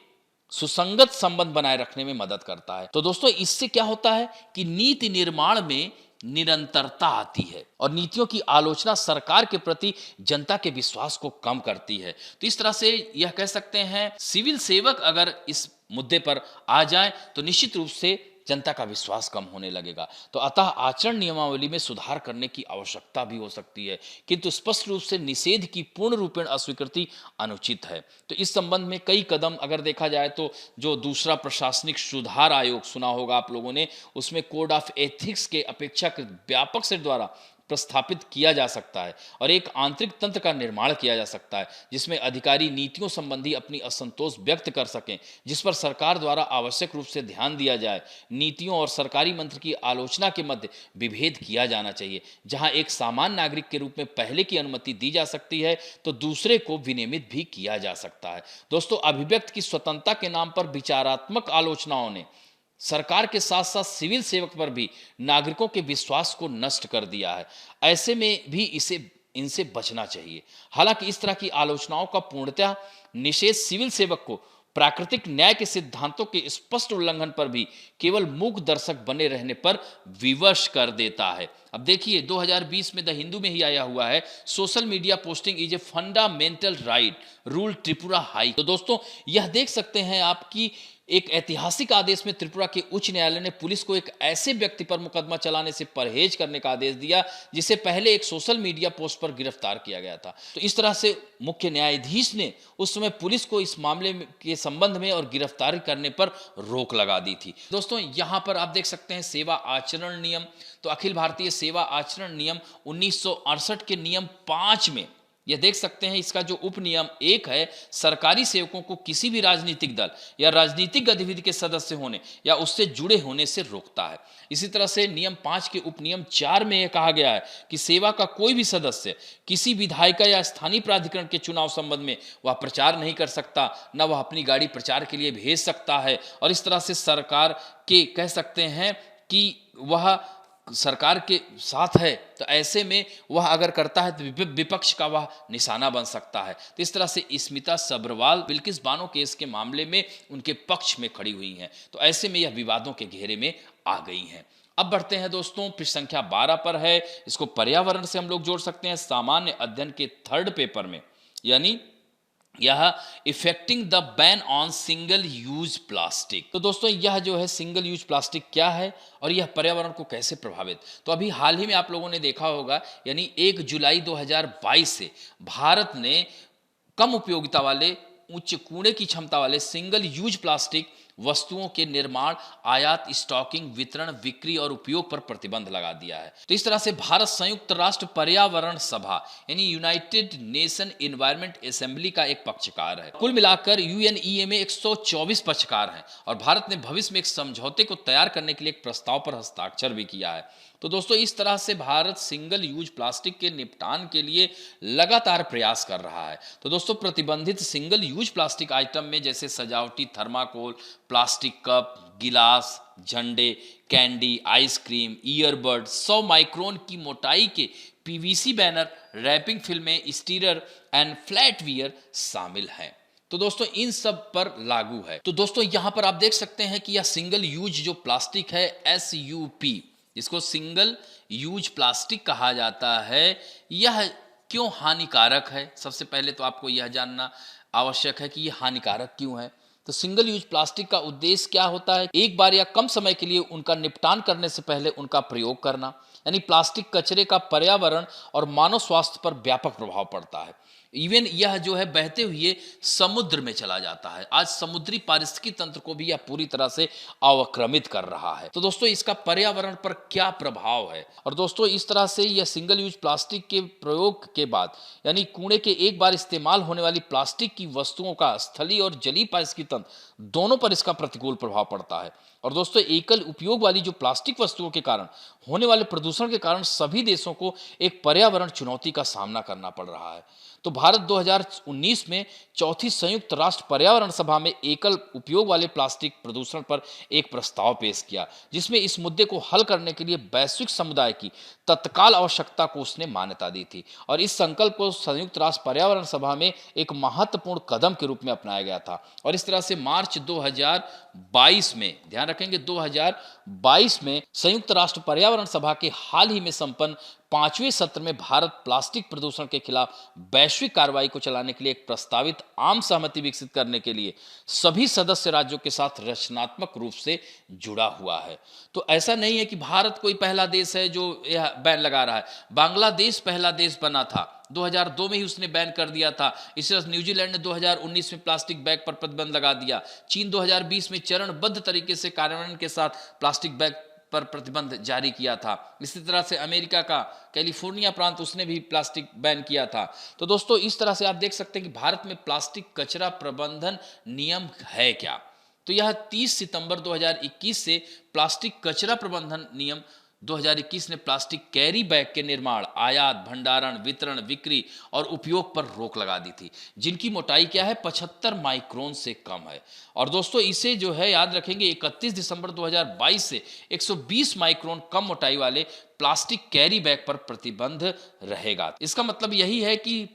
सुसंगत संबंध बनाए रखने में मदद करता है। तो दोस्तों, इससे क्या होता है कि नीति निर्माण में निरंतरता आती है और नीतियों की आलोचना सरकार के प्रति जनता के विश्वास को कम करती है। तो इस तरह से यह कह सकते हैं, सिविल सेवक अगर इस मुद्दे पर आ जाए तो निश्चित रूप से जनता का विश्वास कम होने लगेगा। तो अतः आचरण नियमावली में सुधार करने की आवश्यकता भी हो सकती है, किंतु स्पष्ट रूप से निषेध की पूर्ण रूपेण अस्वीकृति अनुचित है। तो इस संबंध में कई कदम अगर देखा जाए तो जो दूसरा प्रशासनिक सुधार आयोग सुना होगा आप लोगों ने, उसमें कोड ऑफ एथिक्स के अपेक्षाकृत व्यापक सेट द्वारा प्रस्थापित किया जा सकता है और एक आंतरिक तंत्र का निर्माण किया जा सकता है जिसमें अधिकारी नीतियों संबंधी अपनी असंतोष व्यक्त कर सकें, जिस पर सरकार द्वारा आवश्यक रूप से ध्यान दिया जाए। नीतियों और सरकारी मंत्र की आलोचना के मध्य विभेद किया जाना चाहिए। जहां एक सामान्य नागरिक के रूप में पहले की अनुमति दी जा सकती है तो दूसरे को विनियमित भी किया जा सकता है। दोस्तों, अभिव्यक्ति की स्वतंत्रता के नाम पर विचारात्मक आलोचनाओं ने सरकार के साथ साथ सिविल सेवक पर भी नागरिकों के विश्वास को नष्ट कर दिया है। ऐसे में भी इनसे बचना चाहिए। हालांकि इस तरह की आलोचनाओं का पूर्णतः निषेध सिविल सेवक को प्राकृतिक न्याय के सिद्धांतों के स्पष्ट उल्लंघन पर भी केवल मूक दर्शक बने रहने पर विवश कर देता है। अब देखिए 2020 में द हिंदू में ही आया हुआ है, social media posting is a fundamental right rule Tripura high. तो दोस्तों यह देख सकते हैं आपकी एक ऐतिहासिक आदेश में त्रिपुरा के उच्च न्यायालय ने पुलिस को एक ऐसे व्यक्ति पर मुकदमा चलाने से परहेज करने का आदेश दिया जिसे पहले एक सोशल मीडिया पोस्ट पर गिरफ्तार किया गया था। तो इस तरह से मुख्य न्यायाधीश ने उस समय पुलिस को इस मामले के संबंध में और गिरफ्तारी करने पर रोक लगा दी थी। दोस्तों यहां पर आप देख सकते हैं सेवा आचरण नियम। तो अखिल भारतीय सेवा आचरण नियम 1968 के नियम 5 में यह देख सकते हैं, इसका जो उप नियम 1 है, सरकारी सेवकों को किसी भी राजनीतिक दल या राजनीतिक गतिविधि के सदस्य होने या उससे जुड़े होने से रोकता है। इसी तरह से नियम 5 के उप नियम 4 में यह कहा गया है कि सेवा का कोई भी सदस्य किसी विधायिका या स्थानीय प्राधिकरण के चुनाव संबंध में वह प्रचार नहीं कर सकता, न वह अपनी गाड़ी प्रचार के लिए भेज सकता है। और इस तरह से सरकार के कह सकते हैं कि वह सरकार के साथ है, तो ऐसे में वह अगर करता है तो विपक्ष का वह निशाना बन सकता है। तो इस तरह से स्मिता सब्रवाल बिल्किस बानो केस के मामले में उनके पक्ष में खड़ी हुई हैं, तो ऐसे में यह विवादों के घेरे में आ गई हैं। अब बढ़ते हैं दोस्तों, पृष्ठ संख्या 12 पर है, इसको पर्यावरण से हम लोग जोड़ सकते हैं सामान्य अध्ययन के 3rd पेपर में, यानी यह effecting the ban on single use plastic. तो दोस्तों यह जो है सिंगल यूज प्लास्टिक क्या है और यह पर्यावरण को कैसे प्रभावित, तो अभी हाल ही में आप लोगों ने देखा होगा, यानी 1 जुलाई 2022 से भारत ने कम उपयोगिता वाले उच्च कूड़े की क्षमता वाले सिंगल यूज प्लास्टिक वस्तुओं के निर्माण, आयात, स्टॉकिंग, वितरण, बिक्री और उपयोग पर प्रतिबंध लगा दिया है। तो इस तरह से भारत संयुक्त राष्ट्र पर्यावरण सभा यानी यूनाइटेड नेशन एनवायरनमेंट असेंबली का एक पक्षकार है। कुल मिलाकर यूएनईए में 124 पक्षकार हैं और भारत ने भविष्य में एक समझौते को तैयार करने के लिए एक प्रस्ताव पर हस्ताक्षर भी किया है। तो दोस्तों इस तरह से भारत सिंगल यूज प्लास्टिक के निपटान के लिए लगातार प्रयास कर रहा है। तो दोस्तों प्रतिबंधित सिंगल यूज प्लास्टिक आइटम में जैसे सजावटी थर्माकोल, प्लास्टिक कप, गिलास, झंडे, कैंडी, आइसक्रीम, ईयरबड, 100 माइक्रोन की मोटाई के पीवीसी बैनर, रैपिंग फिल्में, स्टीकर एंड फ्लैटवेयर शामिल हैं। तो दोस्तों इन सब पर लागू है। तो दोस्तों यहां पर आप देख सकते हैं कि यह सिंगल यूज जो प्लास्टिक है SUP, जिसको सिंगल यूज प्लास्टिक कहा जाता है, यह क्यों हानिकारक है। सबसे पहले तो आपको यह जानना आवश्यक है कि यह हानिकारक क्यों है। तो सिंगल यूज प्लास्टिक का उद्देश्य क्या होता है, एक बार या कम समय के लिए उनका निपटान करने से पहले उनका प्रयोग करना, यानी प्लास्टिक कचरे का पर्यावरण और मानव स्वास्थ्य पर व्यापक प्रभाव पड़ता है। इवन यह जो है बहते हुए समुद्र में चला जाता है। आज समुद्री पारिस्थितिकी तंत्र को भी यह पूरी तरह से अवक्रमित कर रहा है। तो दोस्तों इसका पर्यावरण पर क्या प्रभाव है। और दोस्तों इस तरह से यह सिंगल यूज प्लास्टिक के प्रयोग के बाद यानी कूड़े के एक बार इस्तेमाल होने वाली प्लास्टिक की वस्तुओं का स्थलीय और जलीय पारिस्थितिकी तंत्र दोनों पर इसका प्रतिकूल प्रभाव पड़ता है। और दोस्तों एकल उपयोग वाली जो प्लास्टिक वस्तुओं के कारण होने वाले प्रदूषण के कारण सभी देशों को एक पर्यावरण चुनौती का सामना करना पड़ रहा है। तो भारत 2019 में 4थी संयुक्त राष्ट्र पर्यावरण सभा में एकल उपयोग वाले प्लास्टिक प्रदूषण पर एक प्रस्ताव पेश किया, जिसमें इस मुद्दे को हल करने के लिए वैश्विक समुदाय की तत्काल आवश्यकता को उसने मान्यता दी थी। और इस संकल्प को संयुक्त राष्ट्र पर्यावरण सभा में एक महत्वपूर्ण कदम के रूप में अपनाया गया था। और इस तरह से मार्च 2022 में, ध्यान रखेंगे 2022 में संयुक्त राष्ट्र पर्यावरण सभा के हाल ही में संपन्न 5वें सत्र में भारत प्लास्टिक प्रदूषण के खिलाफ वैश्विक कार्रवाई को चलाने के लिए एक प्रस्तावित आम सहमति विकसित करने के लिए सभी सदस्य राज्यों के साथ रचनात्मक रूप से जुड़ा हुआ है। तो ऐसा नहीं है कि भारत कोई पहला देश है जो यह बैन लगा रहा है। बांग्लादेश पहला देश बना था, 2002 में ही उसने बैन कर दिया था। इसी तरह न्यूजीलैंड ने 2019 में प्लास्टिक बैग पर प्रतिबंध लगा दिया। चीन 2020 में चरणबद्ध तरीके से कार्यान्वयन के साथ प्लास्टिक बैग पर प्रतिबंध जारी किया था। इसी तरह से अमेरिका का कैलिफोर्निया प्रांत, उसने भी प्लास्टिक बैन किया था। तो दोस्तों इस तरह से आप देख सकते हैं कि भारत में प्लास्टिक कचरा प्रबंधन नियम है क्या। तो यह 30 सितंबर 2021 से प्लास्टिक कचरा प्रबंधन नियम 2021 ने प्लास्टिक कैरी बैग के निर्माण, आयात, भंडारण, वितरण, बिक्री और उपयोग पर रोक लगा दी थी, जिनकी मोटाई क्या है 75 माइक्रोन से कम है। और दोस्तों इसे जो है याद रखेंगे 31 दिसंबर 2022 से 120 माइक्रोन कम मोटाई वाले प्लास्टिक कैरी बैग पर प्रतिबंध रहेगा। इसका मतलब यही है कि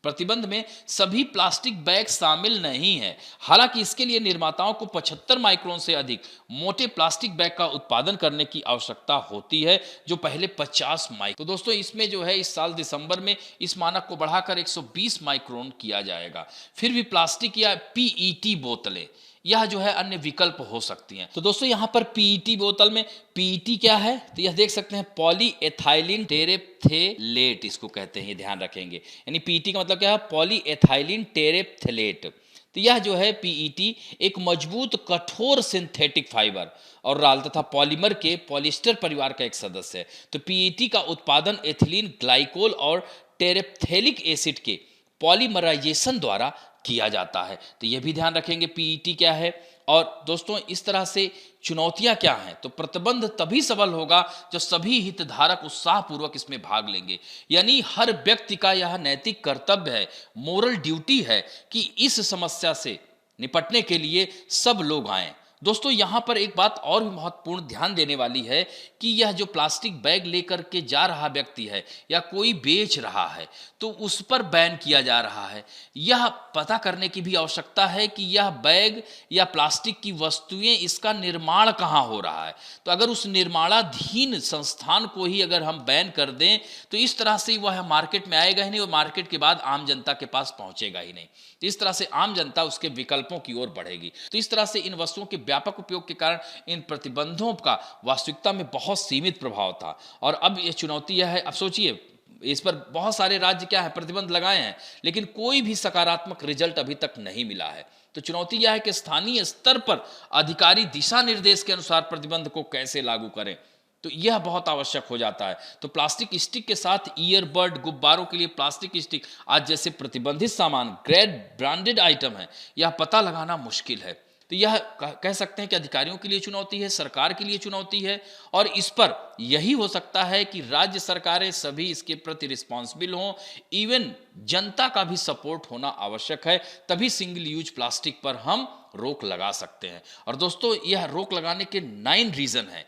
प्रतिबंध में सभी प्लास्टिक बैग शामिल नहीं है। हालांकि इसके लिए निर्माताओं को 75 माइक्रोन से अधिक मोटे प्लास्टिक बैग का उत्पादन करने की आवश्यकता होती है, जो पहले 50 माइक्रोन। तो दोस्तों इसमें जो है इस साल दिसंबर में इस मानक को बढ़ाकर 120 माइक्रोन किया जाएगा। फिर भी प्लास्टिक या पीईटी बोतलें यह जो है अन्य विकल्प हो सकती हैं। तो दोस्तों यहाँ पर पीईटी बोतल में पीईटी क्या है, तो यह देख सकते हैं पॉली एथाइलिन टेरेप्थेलेट इसको कहते हैं, ये ध्यान रखेंगे। यानी पीईटी का मतलब क्या है, पॉली एथाइलिन टेरेप्थेलेट। तो यह जो है पीईटी एक मजबूत कठोर सिंथेटिक फाइबर और राल तथा पॉलीमर के पॉलिस्टर परिवार का एक सदस्य है। तो पीईटी का उत्पादन एथिलीन ग्लाइकोल और टेरेप्थेलिक एसिड के पॉलीमराइजेशन द्वारा किया जाता है। तो यह भी ध्यान रखेंगे पीईटी क्या है। और दोस्तों इस तरह से चुनौतियां क्या हैं, तो प्रतिबंध तभी सफल होगा जब सभी हितधारक उत्साहपूर्वक इसमें भाग लेंगे। यानी हर व्यक्ति का यह नैतिक कर्तव्य है, मोरल ड्यूटी है कि इस समस्या से निपटने के लिए सब लोग आएं। दोस्तों यहाँ पर एक बात और भी महत्वपूर्ण ध्यान देने वाली है कि यह जो प्लास्टिक बैग लेकर के जा रहा व्यक्ति है या कोई बेच रहा है, तो उस पर बैन किया जा रहा है। यह पता करने की भी आवश्यकता है कि यह बैग या प्लास्टिक की वस्तुएं, इसका निर्माण कहाँ हो रहा है। तो अगर उस निर्माणाधीन संस्थान को ही अगर हम बैन कर दें, तो इस तरह से वह मार्केट में आएगा ही नहीं और मार्केट के बाद आम जनता के पास पहुंचेगा ही नहीं। तो इस तरह से आम जनता उसके विकल्पों की ओर बढ़ेगी। तो इस तरह से इन वस्तुओं के व्यापक उपयोग के कारण इन प्रतिबंधों का वास्तविकता में बहुत सीमित प्रभाव था। और अब यह चुनौती यह है, अब सोचिए इस पर बहुत सारे राज्य क्या है प्रतिबंध लगाए हैं, लेकिन कोई भी सकारात्मक रिजल्ट अभी तक नहीं मिला है। तो चुनौती यह है कि स्थानीय स्तर पर अधिकारी दिशा निर्देश के अनुसार प्रतिबंध को कैसे लागू करें, तो यह बहुत आवश्यक हो जाता है। तो प्लास्टिक स्टिक के साथ ईयरबड, गुब्बारों के लिए प्लास्टिक स्टिक आज जैसे प्रतिबंधित सामान ग्रेड ब्रांडेड आइटम है, यह पता लगाना मुश्किल है। तो यह कह सकते हैं कि अधिकारियों के लिए चुनौती है, सरकार के लिए चुनौती है। और इस पर यही हो सकता है कि राज्य सरकारें सभी इसके प्रति रिस्पॉन्सिबल हों, इवन जनता का भी सपोर्ट होना आवश्यक है, तभी सिंगल यूज प्लास्टिक पर हम रोक लगा सकते हैं। और दोस्तों यह रोक लगाने के 9 रीजन है,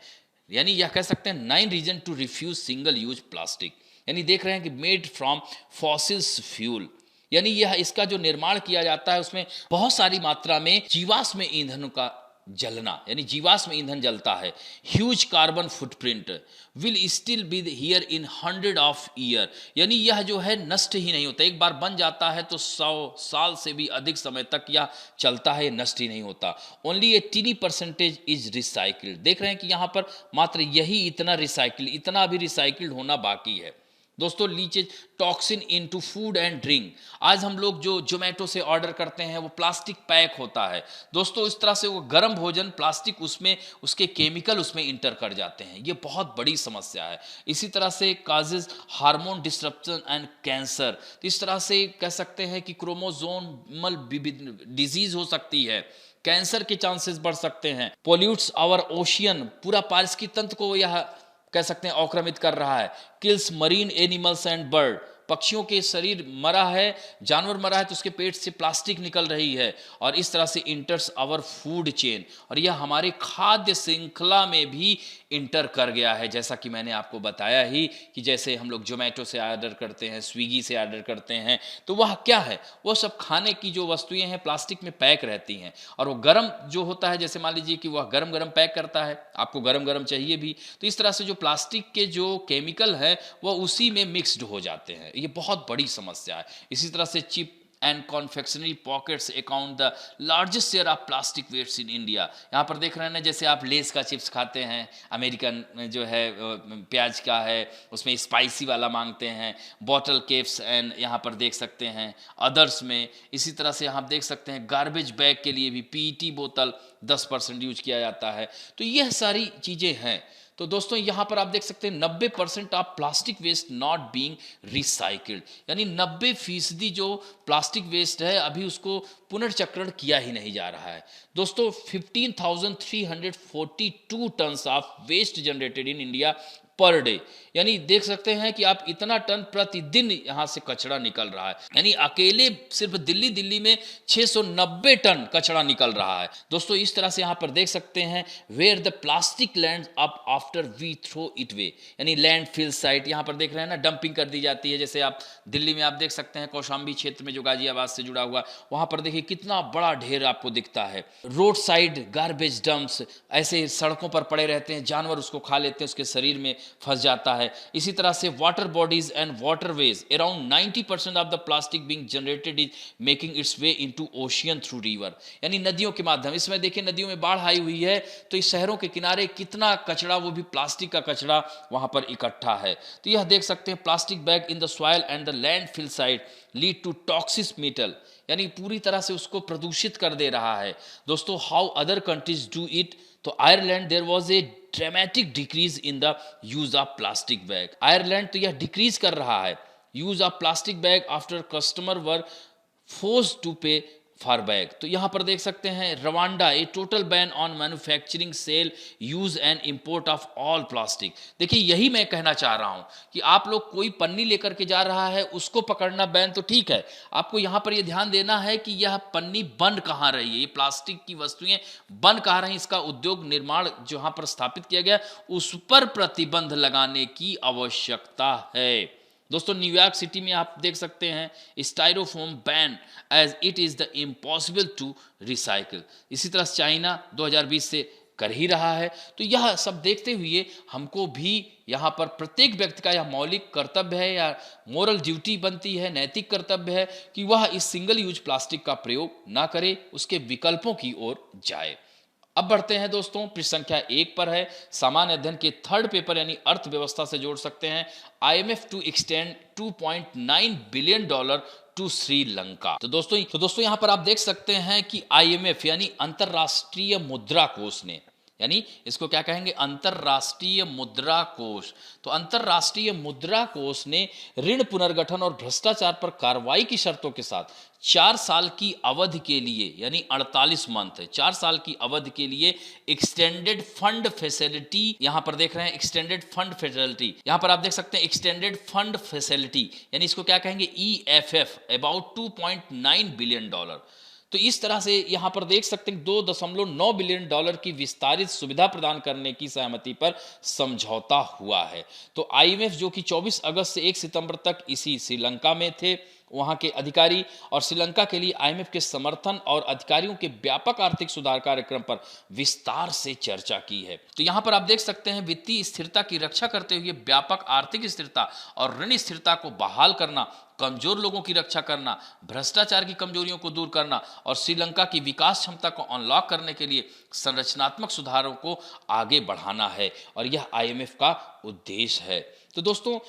यानी यह कह सकते हैं 9 reason to refuse single use plastic. यानी देख रहे हैं कि मेड फ्रॉम फॉसिल्स फ्यूल, यानी यह इसका जो निर्माण किया जाता है उसमें बहुत सारी मात्रा में जीवाश्म ईंधन का जलना, यानी जीवाश्म ईंधन जलता है। Huge carbon footprint will still be here in 100 of year, यानी यह जो है नष्ट ही नहीं होता, एक बार बन जाता है तो 100 साल से भी अधिक समय तक यह चलता है, नष्ट ही नहीं होता। Only 80% is recycled. देख रहे हैं कि यहाँ पर मात्र यही इतना भी रिसाइकिल्ड होना बाकी है। दोस्तों leeches toxin into food and drink, आज हम लोग जो जोमेटो से ऑर्डर करते हैं वो प्लास्टिक पैक होता है। दोस्तों इस तरह से वो गर्म भोजन प्लास्टिक उसमें उसके केमिकल उसमें इंटर कर जाते हैं, ये बहुत बड़ी समस्या है। इसी तरह से causes hormone disruption and cancer, तो इस तरह से कह सकते हैं कि क्रोमोसोमल डिजीज हो सकती है, कैंसर के चांसेस बढ़ सकते हैं। पोल्यूट्स आवर ओशियन, पूरा पारिस्थितिकी तंत्र को यह कह सकते हैं अवक्रमित कर रहा है। Kills marine animals and bird, पक्षियों के शरीर मरा है, जानवर मरा है तो उसके पेट से प्लास्टिक निकल रही है, और इस तरह से इंटर्स आवर फूड चेन, और यह हमारे खाद्य श्रृंखला में भी इंटर कर गया है। जैसा कि मैंने आपको बताया ही कि जैसे हम लोग जोमेटो से ऑर्डर करते हैं, स्विगी से ऑर्डर करते हैं, तो वह क्या है, वो सब खाने की जो वस्तुएं हैं प्लास्टिक में पैक रहती हैं, और वो गर्म जो होता है, जैसे मान लीजिए कि वह गरम गरम पैक करता है, आपको गरम गरम चाहिए भी, तो इस तरह से जो प्लास्टिक के जो केमिकल है वह उसी में मिक्सड हो जाते हैं। ये बहुत बड़ी समस्या है। इसी तरह से chip and confectionery pockets account the largest share of plastic waste in India. यहाँ पर देख रहे हैं ना, जैसे आप लेस का चिप्स खाते हैं, अमेरिकन जो है प्याज का है, उसमें स्पाइसी वाला मांगते हैं, बॉटल केप्स एंड यहाँ पर देख सकते हैं अदर्स में। इसी तरह से आप देख सकते हैं गार्बेज बैग के लिए भी पीईटी बोतल 10% यूज किया जाता है। तो यह सारी चीज़ें हैं। तो दोस्तों यहाँ पर आप देख सकते हैं 90% of plastic waste not being recycled, यानी 90% जो प्लास्टिक वेस्ट है अभी उसको पुनर्चक्रण किया ही नहीं जा रहा है। दोस्तों 15,342 tons of waste generated in India per day, यानी देख सकते हैं कि आप इतना टन प्रतिदिन यहाँ से कचरा निकल रहा है। यानी अकेले सिर्फ दिल्ली में 690 टन कचरा निकल रहा है। दोस्तों इस तरह से यहाँ पर देख सकते हैं where the plastic lands up after we throw it way, यानी लैंडफिल साइट यहाँ पर देख रहे हैं ना, डंपिंग कर दी जाती है। जैसे आप दिल्ली में आप देख सकते हैं कौशाम्बी क्षेत्र में जो गाजियाबाद से जुड़ा हुआ, वहाँ पर देखिए कितना बड़ा ढेर आपको दिखता है। रोड साइड गार्बेज डंप्स ऐसे सड़कों पर पड़े रहते हैं, जानवर उसको खा लेते हैं, उसके शरीर में फंस जाता है। इसी तरह से water bodies and waterways, around 90% of the plastic being generated is making it's way into ocean through river, यानी नदियों के माध्यम। इसमें देखिए नदियों में बाढ़ आई हुई है तो इस शहरों के किनारे कितना कचरा, वो भी प्लास्टिक का कचरा वहां पर इकट्ठा है। तो यह देख सकते हैं plastic bag in the soil and the landfill site lead to toxic metal, यानी पूरी तरह से उसको प्रदूषित कर दे रहा है। दोस्तों how other countries do it, तो Ireland there was a dramatic decrease in the use of plastic bag. Ireland तो यह डिक्रीज कर रहा है use of plastic bag after customer were forced to pay for bag. तो यहां पर देख सकते हैं Rwanda a total ban on manufacturing sale use and import of all plastic. देखिए यही मैं कहना चाह रहा हूं कि आप लोग कोई पन्नी लेकर के जा रहा है उसको पकड़ना बैन तो ठीक है, आपको यहां पर यह ध्यान देना है कि यह पन्नी बन कहां रही है, ये प्लास्टिक की वस्तुएं बन कहां रही, इसका उद्योग निर्माण जहां पर स्थापित किया गया उस पर प्रतिबंध लगाने की आवश्यकता है। दोस्तों न्यूयॉर्क सिटी में आप देख सकते हैं styrofoam ban as it is the impossible to recycle. इसी तरह चाइना 2020 से कर ही रहा है। तो यह सब देखते हुए हमको भी यहाँ पर प्रत्येक व्यक्ति का यह मौलिक कर्तव्य है या मोरल ड्यूटी बनती है, नैतिक कर्तव्य है कि वह इस सिंगल यूज प्लास्टिक का प्रयोग ना करे, उसके विकल्पों की ओर जाए। अब बढ़ते हैं दोस्तों, पृष्ठ संख्या 1 पर है सामान्य अध्ययन के थर्ड पेपर यानी अर्थव्यवस्था से जोड़ सकते हैं IMF to extend $2.9 billion to Sri Lanka. तो दोस्तों यहां पर आप देख सकते हैं कि IMF यानी अंतरराष्ट्रीय मुद्रा कोष ने, यानी इसको क्या कहेंगे, अंतरराष्ट्रीय मुद्रा कोष। तो अंतरराष्ट्रीय मुद्रा कोष ने ऋण पुनर्गठन और भ्रष्टाचार पर कार्रवाई की शर्तों के साथ 4 साल की अवधि के लिए, यानी 48 मंथ है, 4 साल की अवधि के लिए एक्सटेंडेड फंड फैसिलिटी, यहां पर देख रहे हैं एक्सटेंडेड फंड फैसिलिटी, यहां पर आप देख सकते हैं एक्सटेंडेड फंड फैसिलिटी, यानी इसको क्या कहेंगे EFF, अबाउट $2.9 बिलियन। तो इस तरह से यहां पर देख सकते हैं $2.9 बिलियन की विस्तारित सुविधा प्रदान करने की सहमति पर समझौता हुआ है। तो IMF जो कि 24 अगस्त से 1 सितंबर तक इसी श्रीलंका में थे, वहां के अधिकारी और श्रीलंका के लिए IMF के समर्थन और अधिकारियों के व्यापक आर्थिक सुधार कार्यक्रम पर विस्तार से चर्चा की है। तो यहां पर आप देख सकते हैं वित्तीय स्थिरता की रक्षा करते हुए व्यापक आर्थिक स्थिरता और ऋण स्थिरता को बहाल करना, कमजोर लोगों की रक्षा करना, भ्रष्टाचार की कमजोरियों को दूर करना और श्रीलंका की विकास क्षमता को अनलॉक करने के लिए संरचनात्मक सुधारों को आगे बढ़ाना है और यह IMF का उद्देश्य है। तो दोस्तों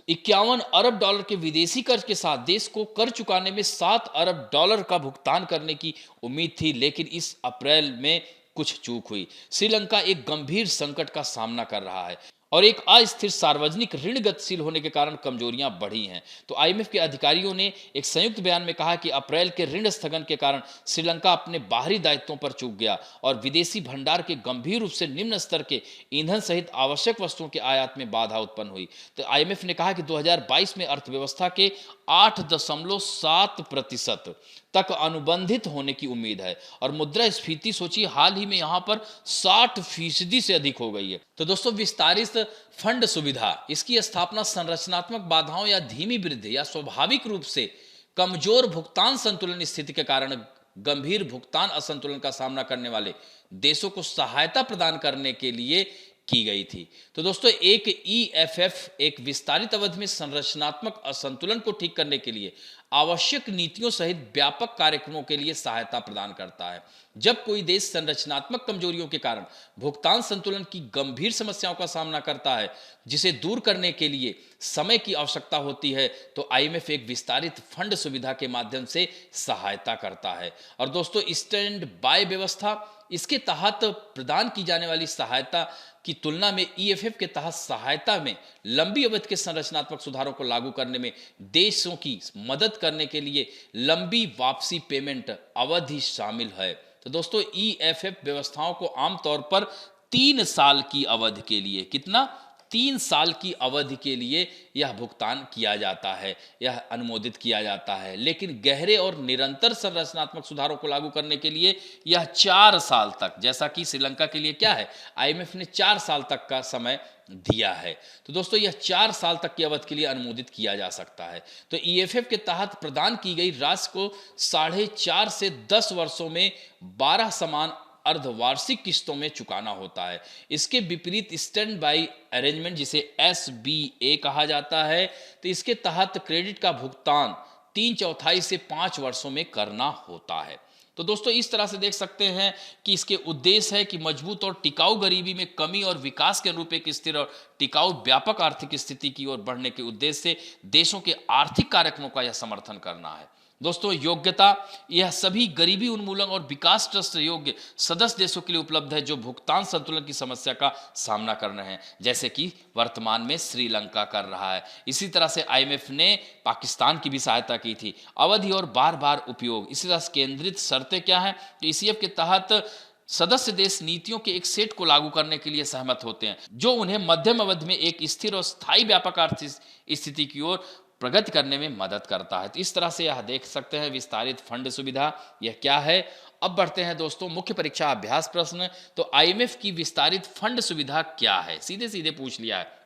$51 अरब के विदेशी कर्ज के साथ देश को कर चुकाने में $7 अरब का भुगतान करने की उम्मीद थी, लेकिन इस अप्रैल में कुछ चूक हुई। श्रीलंका एक गंभीर संकट का सामना कर रहा है और एक अस्थिर सार्वजनिक ऋण गतिशील होने के कारण कमजोरियां बढ़ी हैं। तो IMF के अधिकारियों ने एक संयुक्त बयान में कहा कि अप्रैल के ऋण स्थगन के कारण श्रीलंका अपने बाहरी दायित्वों पर चूक गया और विदेशी भंडार के गंभीर रूप से निम्न स्तर के ईंधन सहित आवश्यक वस्तुओं के आयात में बाधा उत्पन्न हुई। तो IMF ने कहा कि 2022 में अर्थव्यवस्था के 8.7% तक अनुबंधित होने की उम्मीद है और मुद्रास्फीति सोचिए हाल ही में यहां पर 60% से अधिक हो गई है। तो दोस्तों विस्तारित फंड सुविधा, इसकी स्थापना संरचनात्मक बाधाओं या धीमी वृद्धि या स्वाभाविक रूप से कमजोर भुगतान संतुलन स्थिति के कारण गंभीर भुगतान असंतुलन का सामना करने वाले देशों को सहायता प्रदान करने के लिए की गई थी। तो दोस्तों एक EFF एक विस्तारित अवधि में संरचनात्मक असंतुलन को ठीक करने के लिए आवश्यक नीतियों सहित व्यापक कार्यक्रमों के लिए सहायता प्रदान करता है। जब कोई देश संरचनात्मक कमजोरियों के कारण भुगतान संतुलन की गंभीर समस्याओं का सामना करता है, जिसे दूर करने के लिए समय की आवश्यकता होती है, तो IMF एक विस्तारित फंड सुविधा के माध्यम से सहायता करता है। और दोस्तों स्टैंड बाय व्यवस्था, इसके तहत प्रदान की जाने वाली सहायता की तुलना में EFF के तहत सहायता में लंबी अवधि के संरचनात्मक सुधारों को लागू करने में देशों की मदद करने के लिए लंबी वापसी पेमेंट अवधि शामिल है। तो दोस्तों EFF व्यवस्थाओं को आमतौर पर 3 साल की अवधि के लिए, कितना 3 साल की अवधि के लिए यह भुगतान किया जाता है, यह अनुमोदित किया जाता है। लेकिन गहरे और निरंतर संरचनात्मक सुधारों को लागू करने के लिए यह 4 साल तक, जैसा कि श्रीलंका के लिए क्या है, आईएमएफ ने 4 साल तक का समय दिया है। तो दोस्तों यह 4 साल तक की अवधि के लिए अनुमोदित किया जा सकता है। तो ईएफएफ के तहत प्रदान की गई राशि को 4.5 से 10 वर्षों में 12 समान अर्धवार्षिक किस्तों में चुकाना होता है। इसके विपरीत स्टैंड बाई अरेंजमेंट, जिसे एसबीए कहा जाता है, तो इसके तहत क्रेडिट का भुगतान 3/4 से 5 वर्षों में करना होता है। तो दोस्तों इस तरह से देख सकते हैं कि इसके उद्देश्य है कि मजबूत और टिकाऊ गरीबी में कमी और विकास के अनुरूप एक स्थिर और टिकाऊ व्यापक आर्थिक स्थिति की ओर बढ़ने के उद्देश्य से देशों के आर्थिक कार्यक्रमों का यह समर्थन करना है। दोस्तों योग्यता, यह सभी गरीबी उन्मूलन और विकास ट्रस्ट योग्य सदस्य देशों के लिए उपलब्ध है जो भुगतान संतुलन की समस्या का सामना कर रहे हैं, जैसे कि वर्तमान में श्रीलंका कर रहा है। इसी तरह से आईएमएफ ने पाकिस्तान की भी सहायता की थी। अवधि और बार बार उपयोग, इसी तरह से केंद्रित शर्तें क्या हैं, तो ईसीएफ के तहत सदस्य देश नीतियों के एक सेट को लागू करने के लिए सहमत होते हैं जो उन्हें मध्यम अवधि में एक स्थिर और स्थायी व्यापक आर्थिक स्थिति की ओर प्रगति करने में मदद करता है। तो इस तरह से यह देख सकते हैं विस्तारित फंड सुविधा यह क्या है। अब बढ़ते हैं दोस्तों मुख्य परीक्षा अभ्यास प्रश्न। तो आईएमएफ की विस्तारित फंड सुविधा क्या है, सीधे सीधे पूछ लिया है।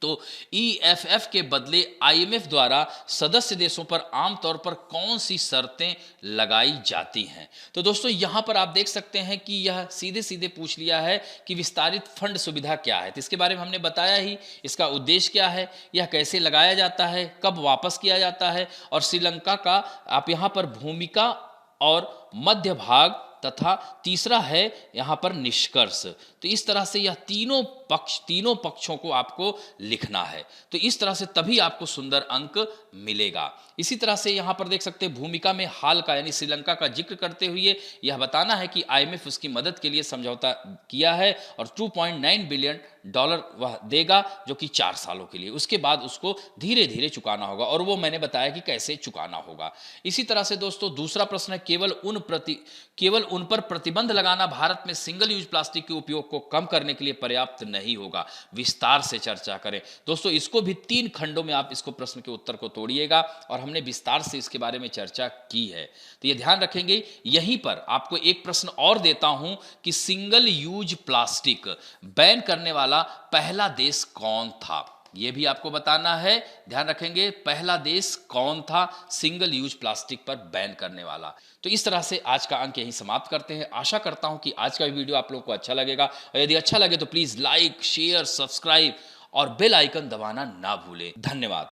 तो ईएफएफ के बदले आईएमएफ द्वारा सदस्य देशों पर आमतौर पर कौन सी शर्तें लगाई जाती हैं। तो दोस्तों यहां पर आप देख सकते हैं कि यह सीधे सीधे पूछ लिया है कि विस्तारित फंड सुविधा क्या है। तो इसके बारे में हमने बताया ही, इसका उद्देश्य क्या है, यह कैसे लगाया जाता है, कब वापस किया जाता है, और श्रीलंका का आप यहां पर भूमिका और मध्य भाग तथा तीसरा है यहां पर निष्कर्ष। तो इस तरह से यह तीनों पक्षों को आपको लिखना है। तो इस तरह से तभी आपको सुंदर अंक मिलेगा। इसी तरह से यहां पर देख सकते हैं भूमिका में हाल का यानी श्रीलंका का जिक्र करते हुए यह बताना है कि आईएमएफ उसकी मदद के लिए समझौता किया है और $2.9 बिलियन वह देगा जो कि 4 सालों के लिए, उसके बाद उसको धीरे धीरे चुकाना होगा और वो मैंने बताया कि कैसे चुकाना होगा। इसी तरह से दोस्तों दूसरा प्रश्न है, केवल उन पर प्रतिबंध लगाना भारत में सिंगल यूज प्लास्टिक के उपयोग को कम करने के लिए पर्याप्त नहीं होगा। विस्तार से चर्चा करें दोस्तों, इसको भी 3 खंडों में आप इसको प्रश्न के उत्तर को तोड़िएगा और हमने विस्तार से इसके बारे में चर्चा की है। तो ये ध्यान रखेंगे। यहीं पर आपको एक प्रश्न और देता हूं कि सिंगल यूज प्लास्टिक बैन करने वाला पहला देश कौन था, यह भी आपको बताना है। ध्यान रखेंगे पहला देश कौन था सिंगल यूज प्लास्टिक पर बैन करने वाला। तो इस तरह से आज का अंक यहीं समाप्त करते हैं। आशा करता हूं कि आज का वीडियो आप लोगों को अच्छा लगेगा और यदि अच्छा लगे तो प्लीज लाइक, शेयर, सब्सक्राइब और बेल आइकन दबाना ना भूलें। धन्यवाद।